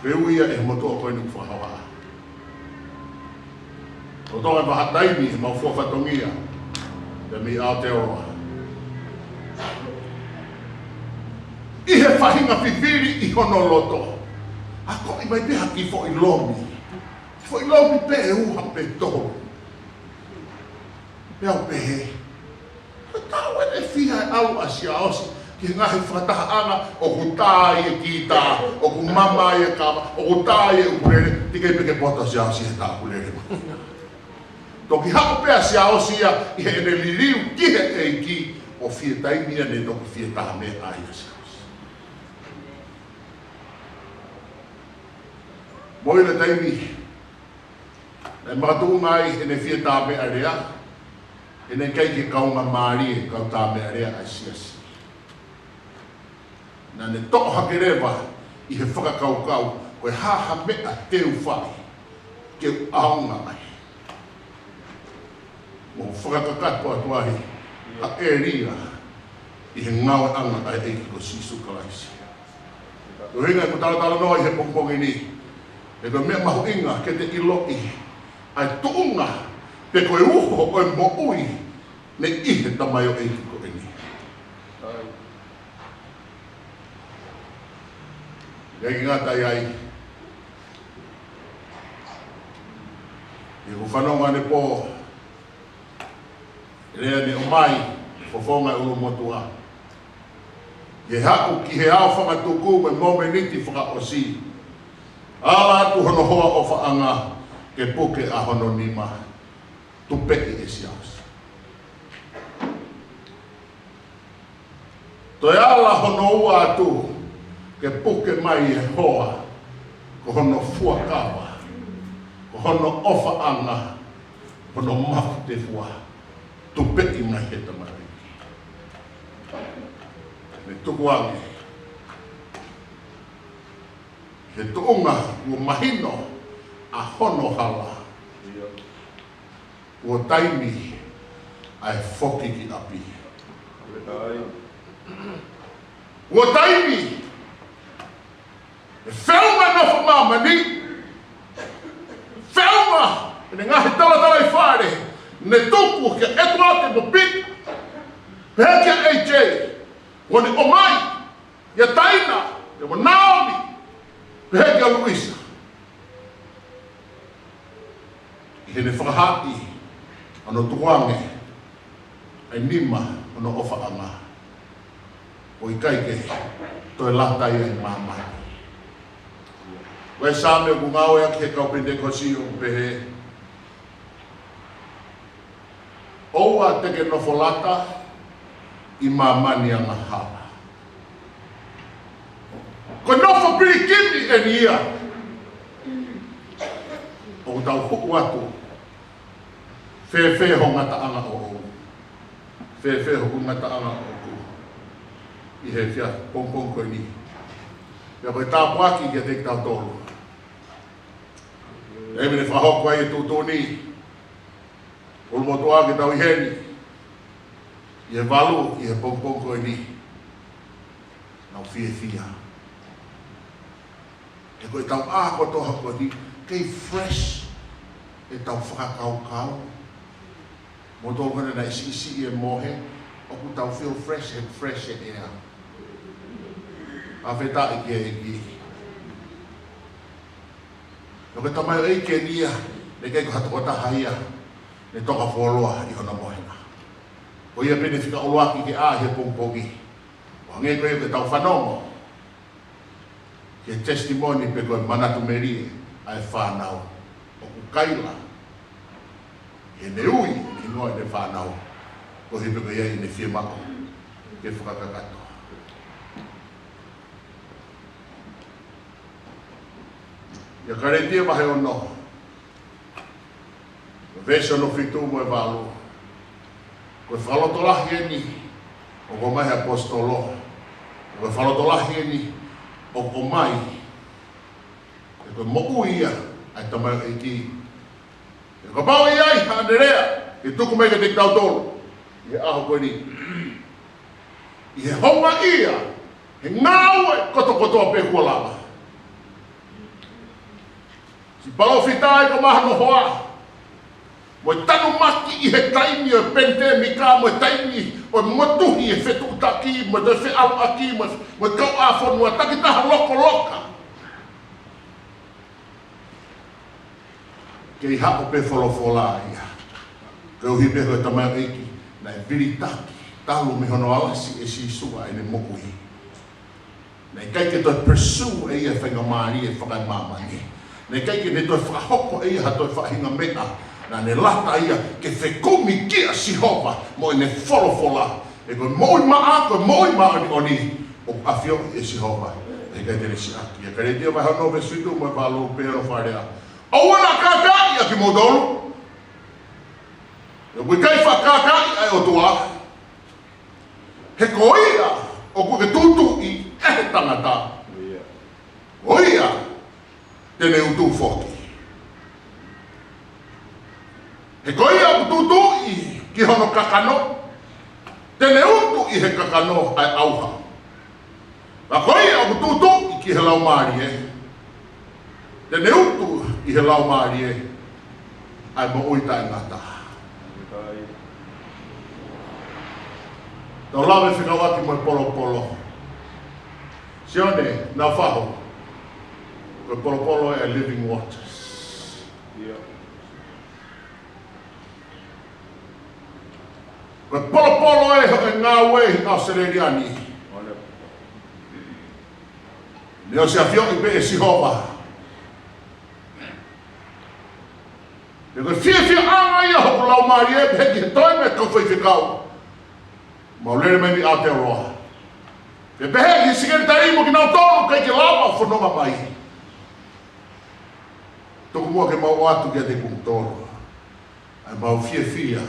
Peuia e motoa koe nuk whahawa. O tonga wahataimi e mau fuafatongia. Te mi Aotearoa. I he whahinga whiwhiri i hono loto. A ko i mai peha ki fo i lomi. Fo i lomi pe e uha pe tōru. Pea o pehe. Tau e whiha e au a sia osi. Ki ngahi whataha anga o kutai e kita, o kumama e kawa, o kutai e ukulele. Tika i peke pota sia osi he tā ukulele. Toki hako pea sia osi ia i he ene liriu ki he eiki o fie taimia ne toki fie taha me aia sia. Moi le taimi, e makatu ngai e ne fia tāme area, e ne kei ke kaunga maari e kau tāme area a siasi. Nā ne toko hake rewa i he whakakaukau, koe haha mea teu whai, ke aonga mai. Mo whakakakato atuahi, a e ria, i he ngau anga ai eiki ko sisu kalaisi. Ko hinga ko tala noa i he pongpongi ni, e koe mea mahu inga ke te iloi, ai tuunga, pe koe uho o e moui, ne ihe tamai o eiki ko e ni. Iai ngata iai, i ku whanonga ne pō, Rea ni o mai, fofonga ulu motua. Ye haku ki he au whakatuku me momeniti whakaosi. Ala atu hono hoa o whaanga ke puke a hono nima. Tupeki e siaus. Toi ala hono ua atu ke puke mai e hoa ko hono fuakawa. Ko hono o whaanga hono mafu te fua. Tupeki mai he tamari. Me tuku ange. He tuunga ua mahino a hono hala. Ua taimi ai foki ki api. Ua taimi e whelma no whamamani. Whelma e ngahi tala i whare. Ne tuku ke etua te mo pik. Peke AJ. Wani o mai, ia taina, ia wa Naomi, peheke a Luisa. I hene whakahati, ano tuwange, ai nima, ano ofaanga. O i kaike, toi latai ai mama. Wai same o kungawe a ke kau pende kosi o pehe. Oua teke nofolata, I mamani anga hala. Ko nofo pirikini e nia. O tau huku atu. Fe ho ngata anga o o. Fe ho ngata anga o o. I he fia pong koe ni. Ia koe tā puaki kia te tau tolu. E mene whahoko ai e tūtoni. Ulu motua ke tau i heni. I he walu, I he pong koe ni. Nau fia. E koe tau āko toha koe ni, kei fresh e tau whakakau. Mo tō kone na isi I e mohe, oku tau feel fresh e ea. A whetā I kia e ki. No ke tamai ei ke nia, ne kei ko hatakota haia, ne toka wholoa I hona mohenga. O ia pene whika oloaki ke he pongpongi. O nge koe ke tau whanongo. Ke testimoni pe koe manatu merie ai whanau. O ku kaila. He ne ui ki noa ne whanau. Ko he peko ia I ne whia mako. Ke whakakakato. Ia karetia mahe o no. Vese no fitu mo e walu. Koe whalotolahi e ni o ko mai apostolo. Koe whalotolahi e ni o ko mai. E koe moku ia ai tamai e ki. E ko pao iai hanerea e tuku mai ke te tau tolu. I he aho koe ni. I he honga ia he ngāue kotokotoa pe kua lava. Si palo fitai ko maha no hoa. Mo tanu maki I he taimi o pente mika, mo taimi o motuhi e whetu utaki, mo te whe au aki, mo kau a whonua takitaha loko loka. Kei hako pe wholofola ia. Kei uhi pe koe tamai eiki, na e viri taki, talu me hono alasi e si sua e ne mokui. Na e kaike toi pursue e ia whenga maari e whakai mamani. Na e kaike ne toi whakahoko e ia ha toi whahinga mea, na ne lata ia ke whekumi kia sihova mo ne wholofola. E koe moi maa, koe moi maa ni oni o awhio e sihova. E kai tere si aki. E kare tia mai hano me suitu mo e walo pero wharea. Awana kākai a ki modolu. E koe kai whakakai ai o tua. He koia o koe tutu I ehe tangata. Oia tene utu whoki. He koia ututu I ki hono kakano. Tene utu I he kakano ai auha. Wa koia ututu I ki he lau maari e. Tene utu I he lau maari e. Ai mo oita e ngata. Tau lawe whikawaki mo e polo. Sione, na whaho. Koe polo e living waters. Koe polo e ho e ngā wei Australiani. Leo se afio i pe e sihova. E koe fia anga ia hoku lau maari e peki he toi me kau whaifekau. Mau lere mai mi Aotearoa. E pehe i sigeri ta imo ki nau tonu kai ki lava o whanonga mai. Toko mua ke mau atu kia te kumtoro. Ai mau fia.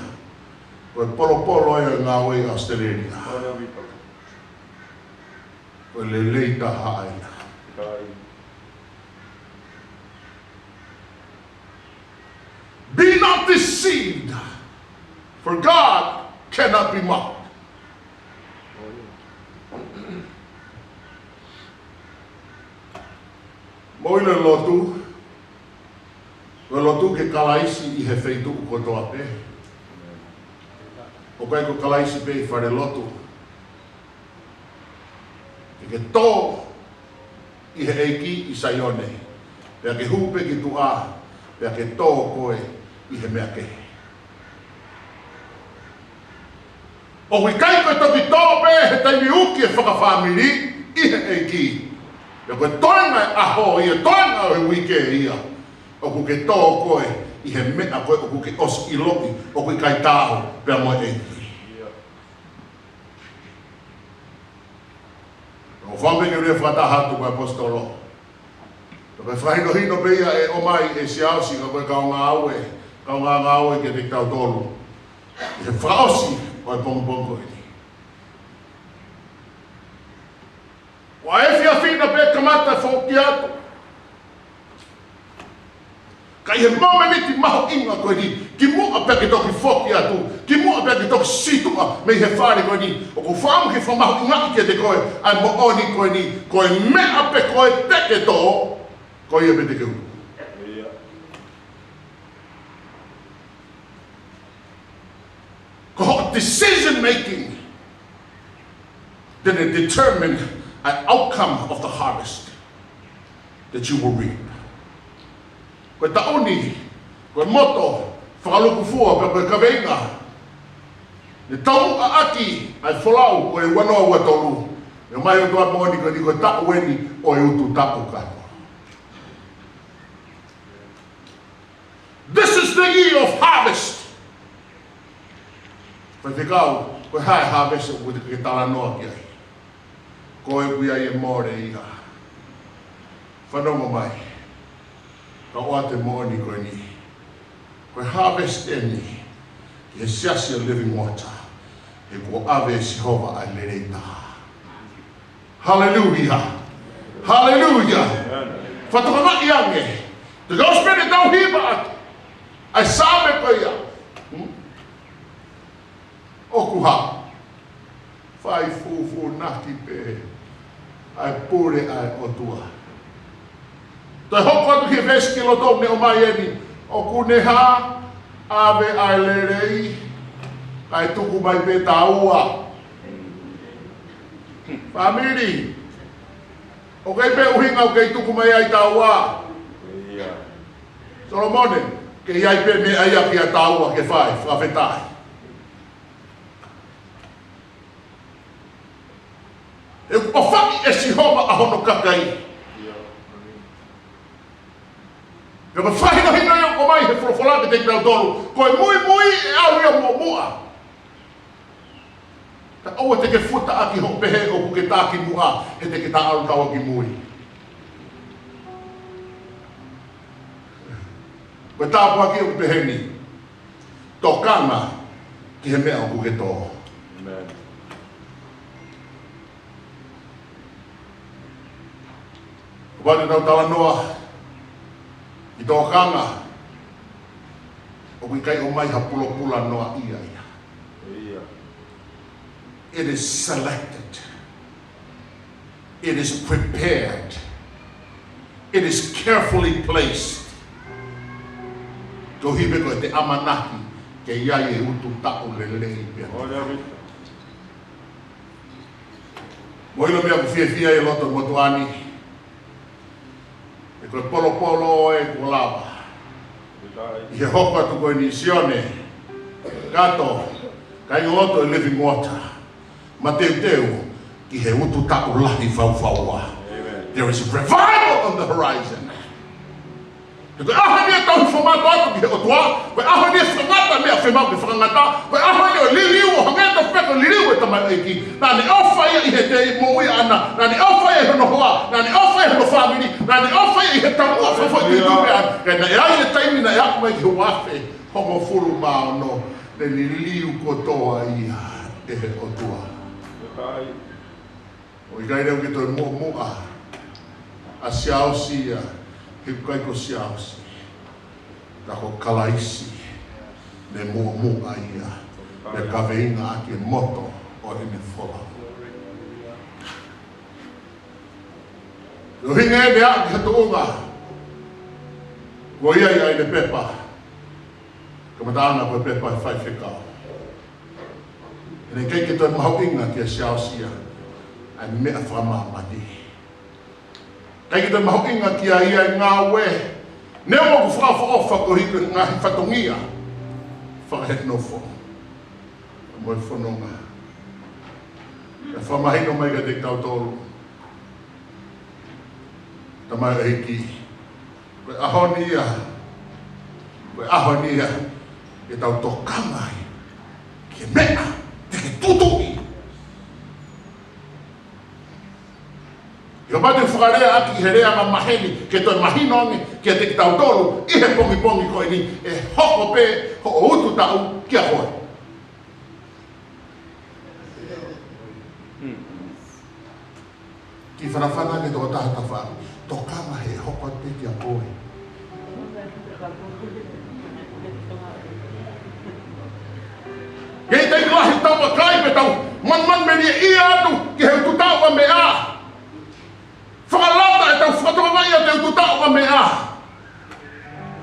Koe polo e ngā wei Australia. Koe lelei ta haina. Be not deceived, for God cannot be mocked. Moina lotu ke kalaisi I he feitu ko toa pe. O kai ko kalaisi pe I whare lotu. Ke tō I he eiki I saione. Pea ke hupe ki tu a. Pea ke tō koe I he mea ke. O hui kai koe toki tō pe he taimi uki e whakawhamiri I he eiki. Pea koe toenga e aho ia, toenga e wike ia. O ku ke tō koe I he mea koe o ku ke osi I loki. O kui kai tāho pea moe eiki. O whambe ke rea whakatahatu koe apostolo. Koe whahino hino peia e o mai e siausi ka koe kao ngā aue. Kao ngā aue ke te tau tolu. I he whaosi koe pongo eni. Wa e fia whina pe kamata whoki atu. Ka I he momeniti maho inga koe ni. Ki mua pe ke toki whoki atu. Ki mua pe ke toki situa me I he whare koe ni. O ku whaamu ki whamahu inga I ke te koe. Ai mo oni koe ni. Koe mea pe koe teke tō. Koe ia pe te keu. Ko decision making then it determine an outcome of the harvest that you will reap. Koe taoni, koe moto, whakaluku fua pe koe kaweinga. Ne tau a aki ai wholau o e wanoa ua tolu. E mai o tua moni koe ni koe taku weni o e utu taku kato. This is the year of harvest. Koe te kau, koe hae harvest o koe te tala noa ki ai. Koe kuia I e more iha. Whanonga mai. Ka oa te moni koe ni. Koe harvest eni. Ki he siasi a living water. E ko ave Sihova ai lereita. Hallelujah. Hallelujah. Whatokanga I ange. Te gospel e tau hiba atu. Ai sāme koe ia. Oku ha. Whai fufu naki pe. Ai pure ai otua. Toi hoko atu ki veski loto ne o mai eni. Oku ne ha. Ave ai lerei. Ai tuku mai pe taua. Family. O kei pe uhinga o kei tuku mai ai taua. Solomone. Ke iai pe me ai api a taua ke whai, whawhetai. E o whaki e Sihova a hono kakai. E ma whahina hina i o mai he wholofolate te kau tolu. Koe mui e au ia mua. Ta aua te ke futa aki ho pehe o kuke tāki mua. He te ke tā aru kaua ki mui. Koe tāpua ki o pehe ni. Tokanga ki he mea o kuke tō. Amen. Wale nau tala noa I tō kanga o kui kai o mai ha pula noa ia. It is selected. It is prepared. It is carefully placed. Ko hibe ko te amanaki ke iai e utu taku lelei pia. Moilo mea ku fia e loto motuani. E koe polo e ko lava. I he hoko atu koe ni sione. Gato. Kai loto e living water. Ma teu ki he utu taku lahi whauwhaua. There is revival on the horizon. Koe aha nia tau whamata atu ki he otua. Koe aha nia whangata mea whemau ki whangata. Koe aha nia o liliu o hangeta wheko liliu e tamai eiki. Nani awhai i he te mo ui ana. Nani awhai e hono hoa. Nani awhai e hono whamiri. Nani awhai i he tamua whawhai ki tupe an. Kei na e ai e taimi na e aku mai ki he wafe. Hongo furu mao no. Ne liliu kotoa ia e he otua. O i gai reo ki toi mua. A siausia. He kai ko siausi. Na ko kalaisi. Ne mua ia. Ne kaweina aki moto o ene whola. Yo hinga e mea ki hato unga. Ko ia ia i ne pepa. Ka mataana koe pepa e whai whekao. E ne kei ki toi mahau inga ki a siausia. Ai mea whamamati. Kei ki toi mahau inga ki a ia i ngā we. Nea mo ku whakawha ko hiko ngā hi whatongia. Whakahet no who. Mo e whanonga. E whamahino mai ka te tautoro. Tamai o hiki. Koe ahonia. Koe ahonia. E tau tokangai. Ke mea. Te ke tutui. Yo mate whakarea aki i he rea ma maheni ke toi mahinongi ki a te ki tau tolu i he pongi koe ni e hoko pe ho o utu tau ki a koe. Ki whanawhana ke toko tahata whanu. Tokanga he hoko pe ki a koe. Kei tei lahi tau pa kai pe tau man meri e ia atu ki he utu tau pa me a. Whakalata e tau whakatoa mai a te utu tau pa me a.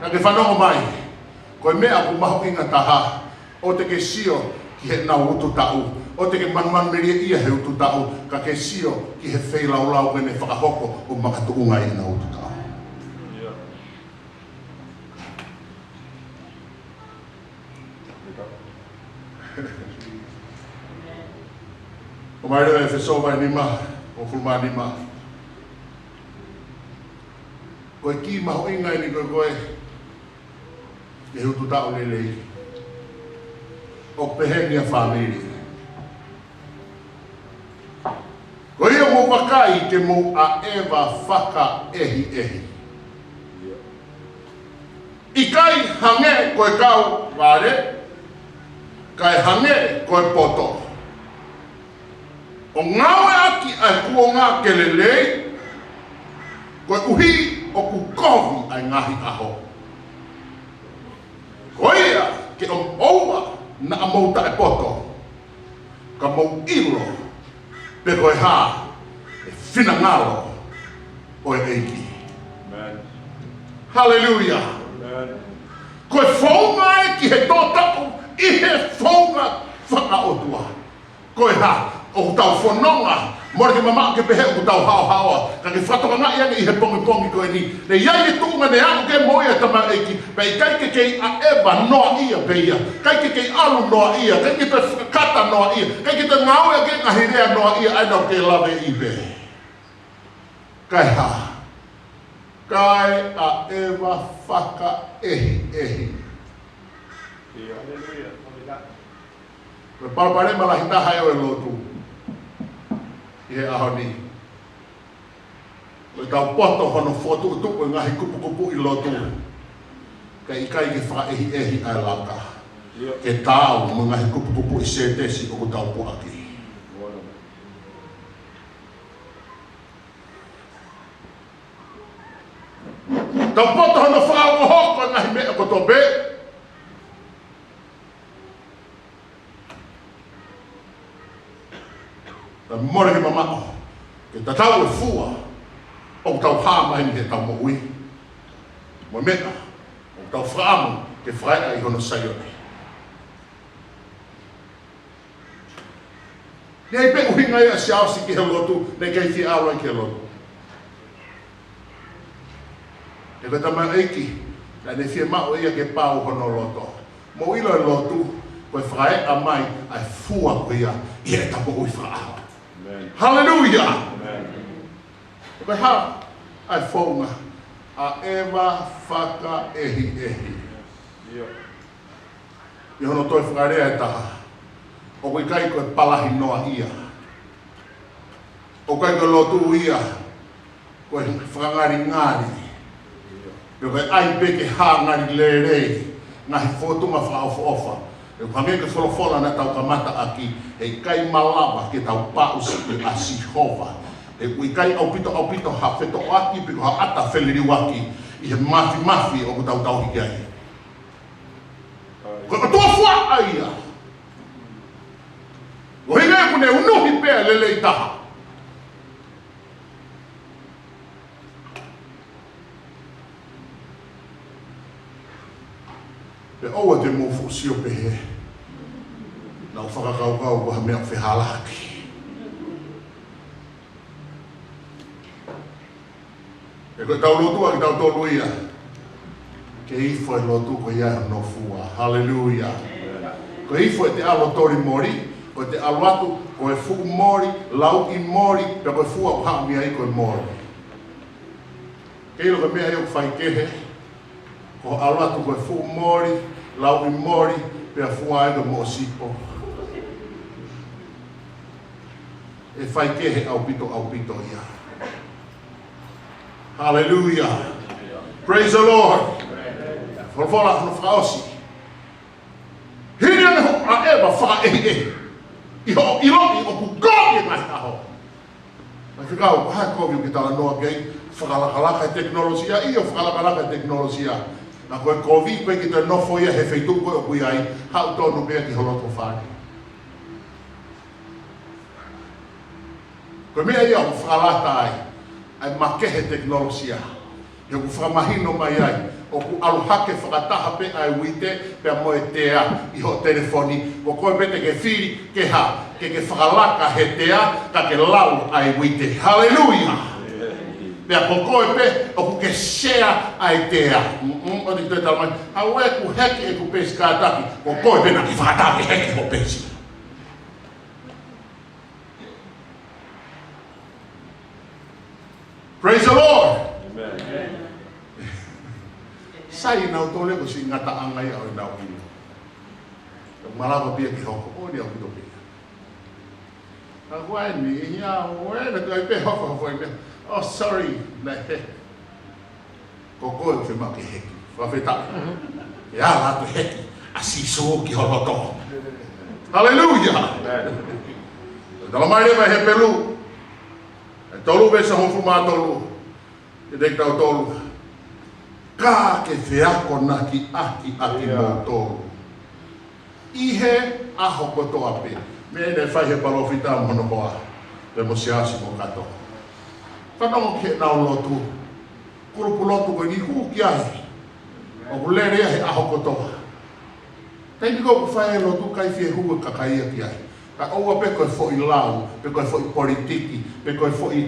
Ka ke whanongo mai. Koe mea ku mahu inga taha. O te ke sio ki he nau utu tau. O te ke man meri e ia he utu tau. Ka ke sio ki he wheilau kene whakahoko o makatuunga i nau utu tau. O mai reo e wheso mai nima, o fulma nima. Koe ki maho ingai ni koe ke hutu tau lelei. O pehenia whamiri. Koe ia mo wakai ke mo a ewa whaka ehi. I kai hange koe kau ware, kai hange koe poto. O ngawe aki ai kuonga ke lelei, koe uhi o ku kovi ai ngahi aho. Koe ia ke o oua na amouta e poto, ka mou ilo, pe koe ha, e whina ngalo o e eiki. Hallelujah. Koe whaunga e ki he tōtapu, i he whaunga whakaotua. Koe ha, o tau whanonga, mora ke mama ke pehe o tau hao. Ka ke whatoka ngai ane i he pongi koe ni. Ne iai e tūnga ne ako ke moia tama eiki, pei kai ke kei a eba noa ia peia. Kai ke kei alu noa ia, kai ke te whakata noa ia, kai ke te ngāua ke ngahirea noa ia, ai nau ke lawe i pe. Kai ha. Kai a ewa whaka ehi. Me parapare malahi taha eo e lotu. I he aho ni. Me tau poto hono whotu utupu ngahi kupu i lotu. Ka i kai ke whaka ehi ai laka. Ke tau mo ngahi kupu i setesi o ku tau puaki. Tau poto hono whaka hoko ngahi mea koto be. Ta mora ke mamao, ke ta tau e fua, o tau haa mai ni he tau mo ui. Mo mea, o tau whaamu ke whaia i hono saione. Nei pe uhinga ia siausi ki he lotu, nei kei ti awa i ki he lotu. E koe tamai eiki, nei fie mao ia ke pau hono loto. Mo ilo e lotu, koe whae a mai ai fua koe ia i e tapo ui whaaha. Hallelujah! Koe ha ai whaunga a ewa whaka ehi. I hono toi whakarea e taha. O koe kai koe palahi noa ia. O kai koe lotu ia. Koe whakangari ngari. Peo koe ai peke ha ngari le rei. Ngahi whotunga whaofa. E whange ke wholofola na tau kamata aki. E kai malawa ke tau pausi ke asi hova. E kui kai au pito ha wheto aki. Piko ha ata wheliri waki. I he mafi o ku tau hiki ai. Koe katua fua aia. O hinga e kune unuhi pea lele i taha. Pe oua te mufu sio pehe. Na o whakakau waha mea whehalaki. E koe tau lotua ki tau tolu ia. Ke ifo e lotu ko ia no fua. Hallelujah. Ko ifo e te alo tori mori, ko te alo atu, ko e fu mori, lau i mori, pe ko e fua o hau mia i ko e mori. Ke ilo ka mea i o whai kehe, ko alo atu ko e fu mori, lau i mori, pe a fua e ko mo sipo. E whai kehe au pito ia. Hallelujah. Praise the Lord. Whalafola hana whaosi. Hiri ane ho a ewa whaka ehi. I loki o ku gōki mai aho. Mai whikau, hai kōwi o ki tala noa kei, whakalakalaka e teknolosia, i o whakalakalaka e teknolosia. Na koe kōwi, koe ki te nofo ia he wheitu koe o kui ai, hau tōnu pia ki holoto whāni. Koe mea ia o whakalata ai makehe teknolosia. He ku whakamahino mai ai, o ku aluhake whakataha pe ai wite, pe a moe tea i ho telefoni, o koe pete ke whiri, ke ha, ke whakalaka he tea, ka ke lau ai wite. Hallelujah! Pe a koe pe, o ku ke share ai tea. O ni te talamai, hau e ku heke e ku pesi kātaki, o koe pe na ki whakataki heke ho pesi. Praise the Lord! Sai nau tole ko si ngata angai au nau ina. Malawa pia ki hoko, o ni au pito pia. Ka koe ni, ia, oe, na kai pe hoko hoko ina. Oh, sorry, na he. Ko koe ke maki heki, whawheta. Ia, latu heki, asiso ki holoto. Hallelujah! Tala mai rewa he pelu. E tolu vesa hofu maa tolu. E dek tau tolu. Ka ke whiako na ki aki mō tōru. Ihe aho kotoa pe. Me ne whai he palofita mono hoa. Pe mo siasi mo kato. Whanongo ke nao lotu. Kurupu lotu koe ni huu ki ahi. O kulere he aho kotoa. Tei niko ku whai he lotu kai fie huu kakaia ki ahi. Ka oua pe koe fo i lau. Pe koe fo i politiki. Pe koe fo i...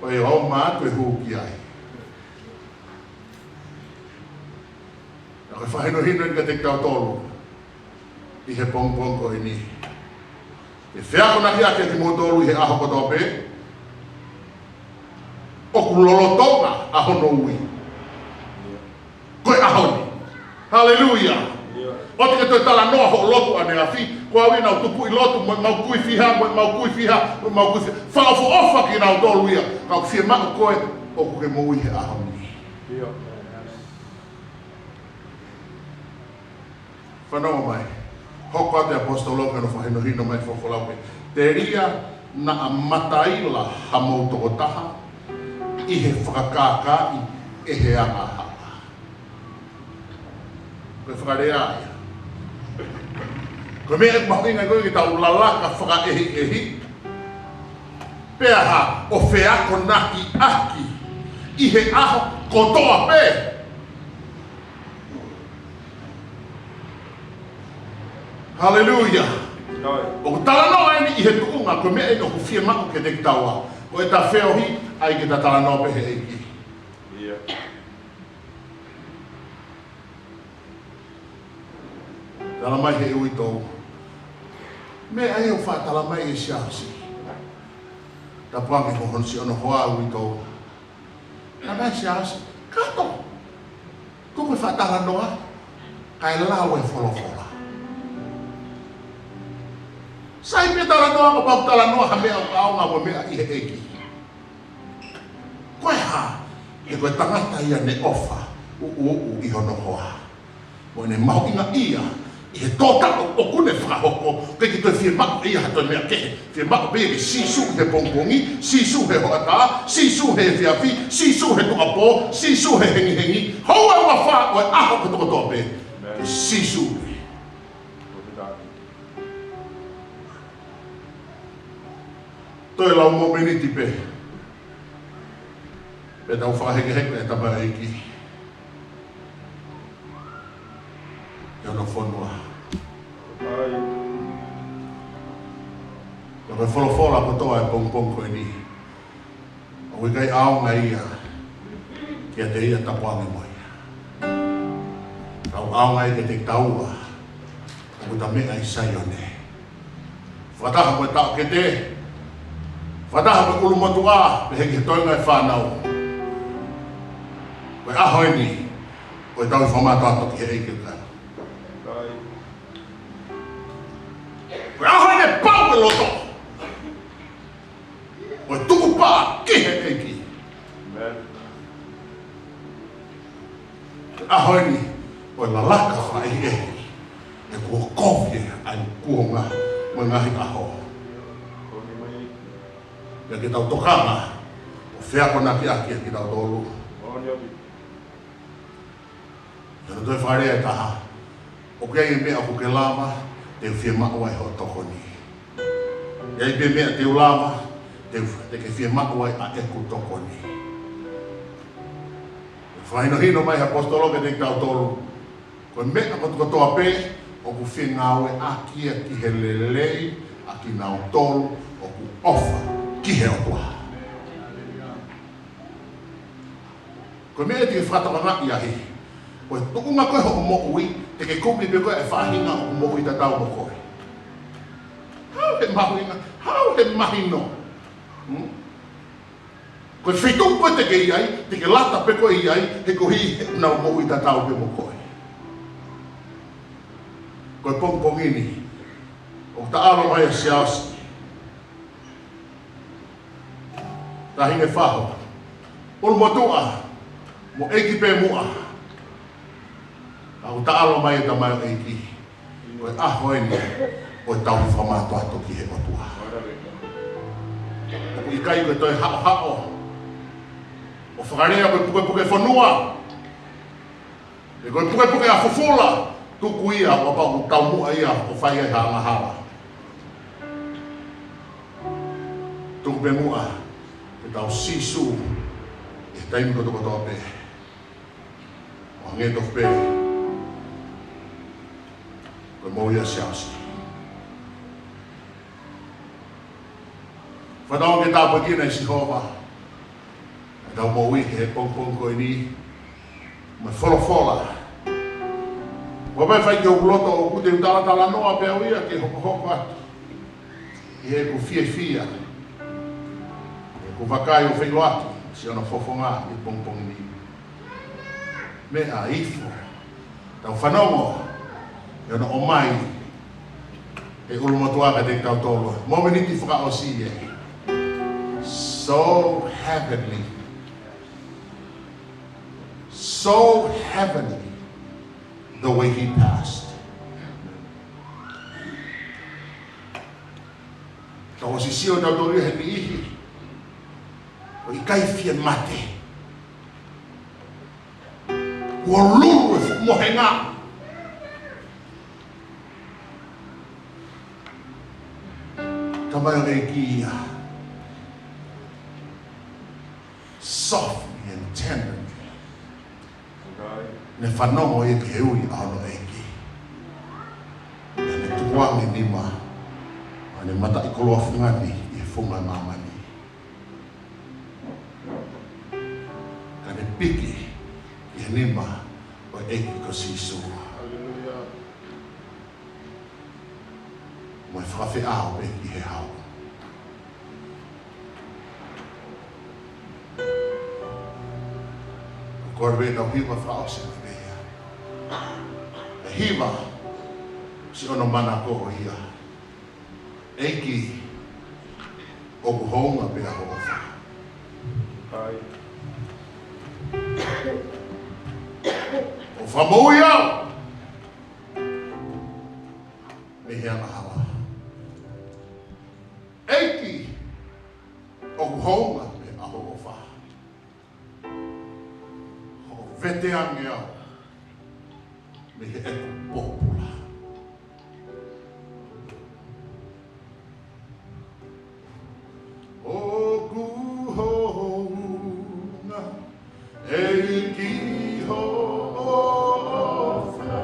Koe o maa koe huu ki ahi. Koe whahino hino ka te kau tolu. I he pong ko ni. E whiako na kia ke mo tolu i he aho kotoa pe. O ku lolotonga aho no ui. Koe aho ni. Hallelujah. O te ke toi tala noa ho lotu ane a fi. Koa ui nau tupu i lotu mau kui fiha, mau kui fiha. Whakafo ofa ki nau tolu ia. Kau fie mako koe o ku ke mo ui he aho ni. Whanau mai, hoko te apostolo ka no whahino hino mai whawhalaupe. Te ria na a mataila ha mautoko taha, i he whakakākai e he aha. Koe whakarea ia. Koe mea mahinga koe ki tau lalaka whakaehi. Pea ha o whiako naki aki, i he aho kotoa pe. Hallelujah. O tala no ai i he tuunga ko me e no fie mako ke te tawa. O e ta feo hi ai ke ta tala no pe he iki. Tala mai he ui tau. Me ai o wha tala mai e siasi. Ta pangi ko honsi ono hoa ui tau. Na mai siasi. Kato. Tuku wha tala noa. Kai lau e wholofola. Sai pe tala noa ko pau tala noa ha mea o kaonga mo mea i he eki. Koe ha. E koe tangata ia ne ofa. U i hono hoa. O ne mau inga ia. I he tōta o kune whakahoko, kei ki toi whie mako ia ha toi mea kehe. Whie mako bebe sisu he pongpongi, sisu he hoata, sisu he whiawhi, sisu he tukapō, sisu he hengi hengi. Hou e ua wha o e aho ka toko tōpe. Sisu. Toi lau mo meniti pe. Pe tau whaheke heke e tapa eiki. Ia no whanua. Ka me wholofola kotoa e pongpong koe ni. O wikai aonga ia. Kia te ia tapuange moi. Kau aonga e ke te taua. O kuta mea i saione. Whataha koe tau ke te. Whataha koe ulumotua. Pe heki toinga e whanau. Koe ahoi ni. Koe tau i whamata ki he eike ka. Koe ahoi ne pau e loto. Koe tuku pā ki he eiki. Koe ahoi ni. Koe lalaka whai eiki. E kua kofie ai kuonga. Moe ngahi aho. Ia ki tau tokanga. O whea kona ki aki ki tau tolu. Ia toi wharea e taha. O kia i mea kuke lama. Te whie makua e ho toko ni. Ia i pe mea te ulama. Te ke whie makua a eku toko ni. Whaino hino mai apostolo ke te tau tolu. Koe mea kotu katoa pe. O ku whie ngāwe a kia ki he lelei. A ki nau tolu. O ku ofa ki he otua. Koe mea te whatakanga i ahi. Koe tukunga koe ho mo ui. Te ke kupi pe koe e whahinga o mo ui tatau mo koe. Hau he mahuinga. Hau he mahino. Koe whitung koe te ke iai. Te ke lata pe koe iai. He kohi na mo ui tatau pe mo koe. Koe pongpongini. O ta alo mai a siasi. Ta hinge whaho. Ulu motua. Mo eiki pe mua. Au taalo mai ta mai eiki. Koe ahoi ni. Koe tau whamato ato ki he matua. O i kai koe toi hao hao. O whakarea koe puke puke whanua. E koe puke puke a fufula. Tuku ia o pau tau mua ia o whai ai hanga hawa. Tuku pe mua. E tau sisu. E taimi koto kotoa pe. O hangeto pe. Koe mau ia siasi. Whanau ke tāpa kina i Sihova. E tau mau i ke he pongpong koe ni. Me wholofola. Wapai whai ki o kuloto o kute utala noa pe au ia ke hoko hoko atu. I he ku fia fia. E ku wakai o whailo atu. Si ana fofonga i pongpong ni. Me a ifo. Tau whanongo. E ana o mai. E ulumotuaka te tau tolo. Mominiti whaka o si e. So heavenly. So heavenly. The way he passed. Tau si sio tau tori he ni ihi. O i kai fia mate. Ua lulu e mohenga. Tamai o e kia. Softly and tenderly. Ne whanongo e ke hui ano e ki. Ne tukuangi ni ma. Ne mata i koloa whungani i whunga mamani. Ka ne piki i he nima o e ki ko sisu. mo e whawhi ao pe ki he hao. Kore we tau hiwa whao se me mea. E hiwa si ono mana ko ia. Eiki o kuhonga pe a hofa. Ai. O whamui au! Me heanga hawa. Eiki o kuhonga pe a hofa. Ho vete ange au. Me he eku popula. O kuhonga eiki hofa.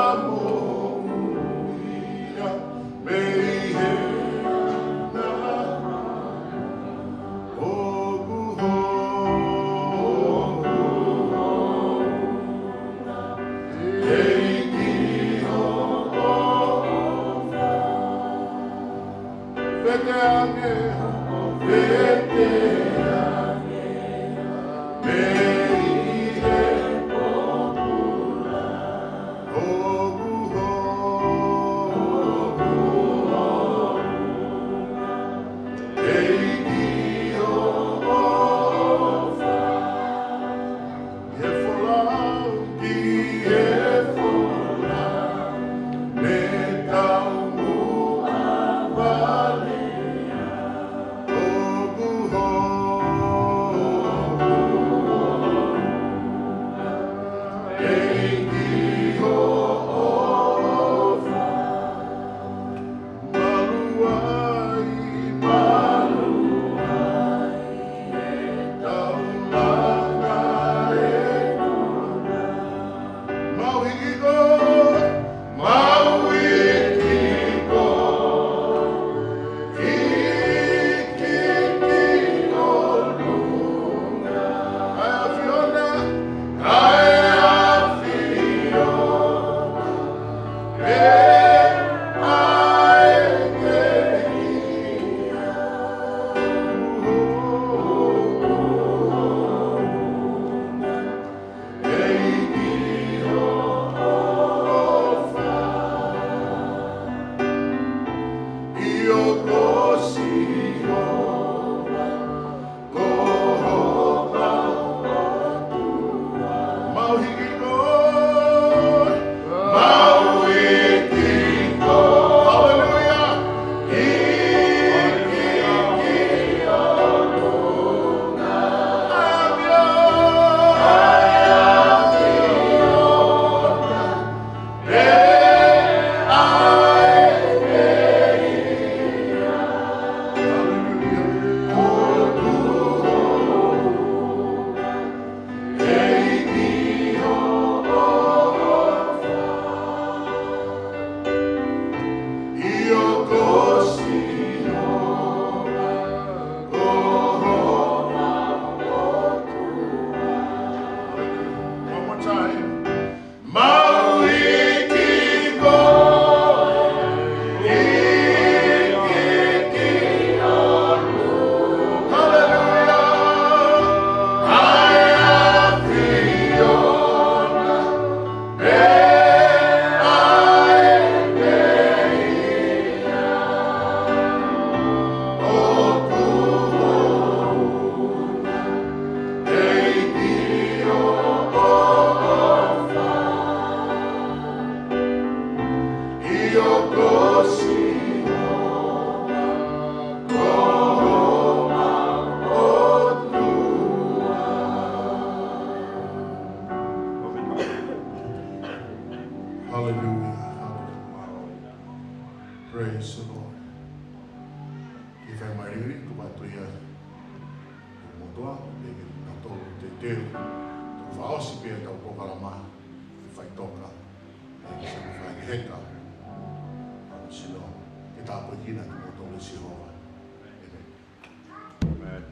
Whakamoia me heana. O kuhonga eiki hofa. Vete ange, vete ange, me ihe popula. O kuhonga eiki hofa. E folau ki e folau me taumu avale. O kuhonga eiki hofa. Maluai, maluai, taulanga e nuna. Mauhikiko, mauhikiko, kikikiko lunga. Aia Fiona, aia Fiona, e aegeia. Eiki hofa. Io così ova, kohoma otua. Mauhikiko, mauhikiko, hallelujah. Ikikio lunga. Aia Fiona, e aegeia. Hallelujah. O kuhonga eiki hofa. Io così ova, kohoma otua. One more time. Mauhikiko, ikikio lunga. Hallelujah. Aia Fiona, e aegeia. O kuhonga eiki hofa. Io così ova, kohoma otua. Hallelujah. Praise the Lord. Ki whai mai ringi, ku watu ia o motoa, e na tolu te teo. Tu whaosi pia tau kokarama, i whai toka, e ki sa whai heka. Sino, ki tāpoi kina ki motole si hoa. Amen. Amen.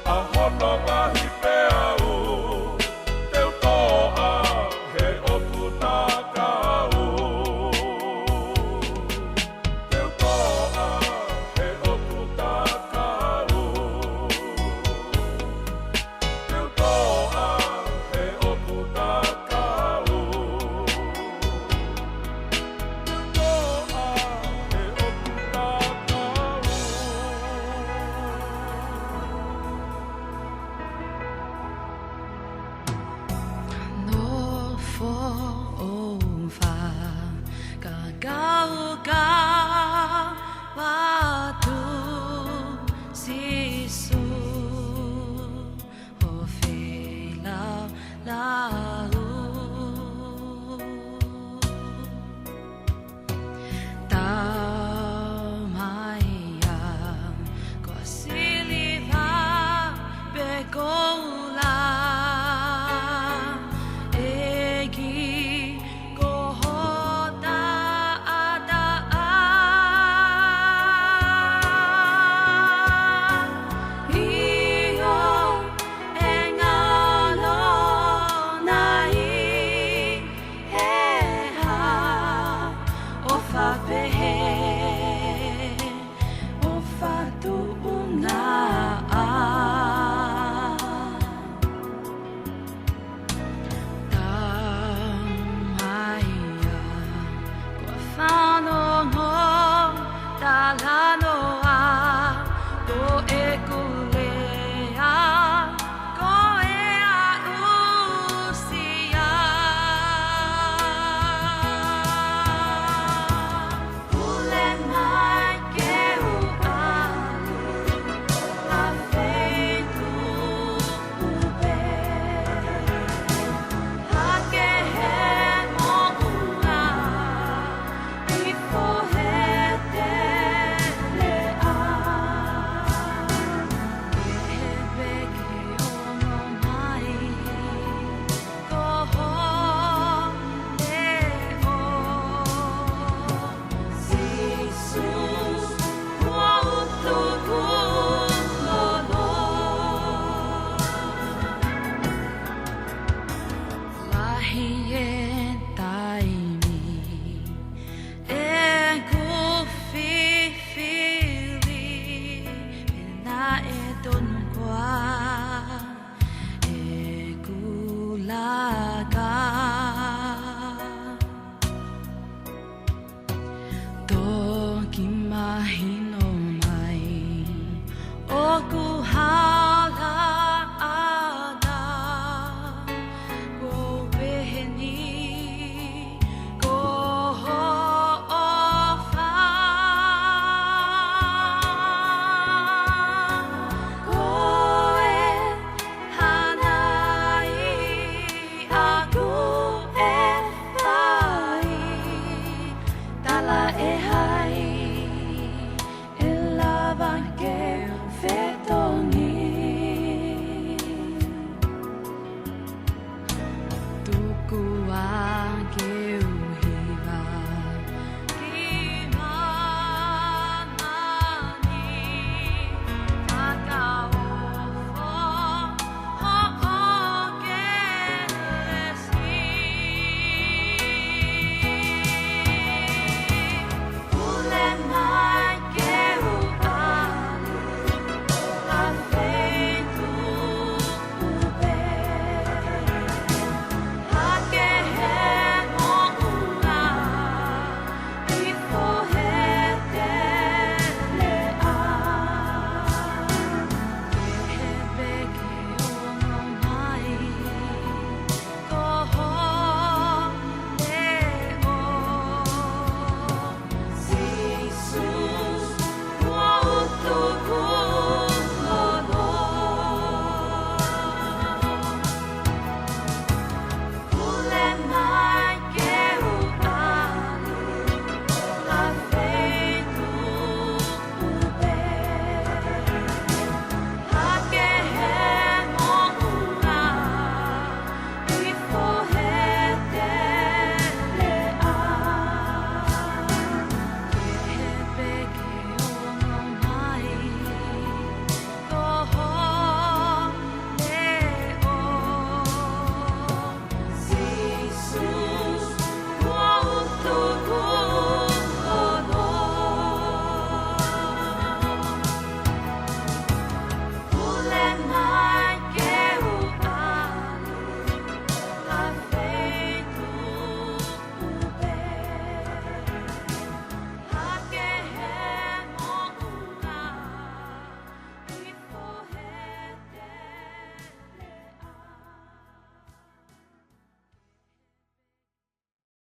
Ahono ngahi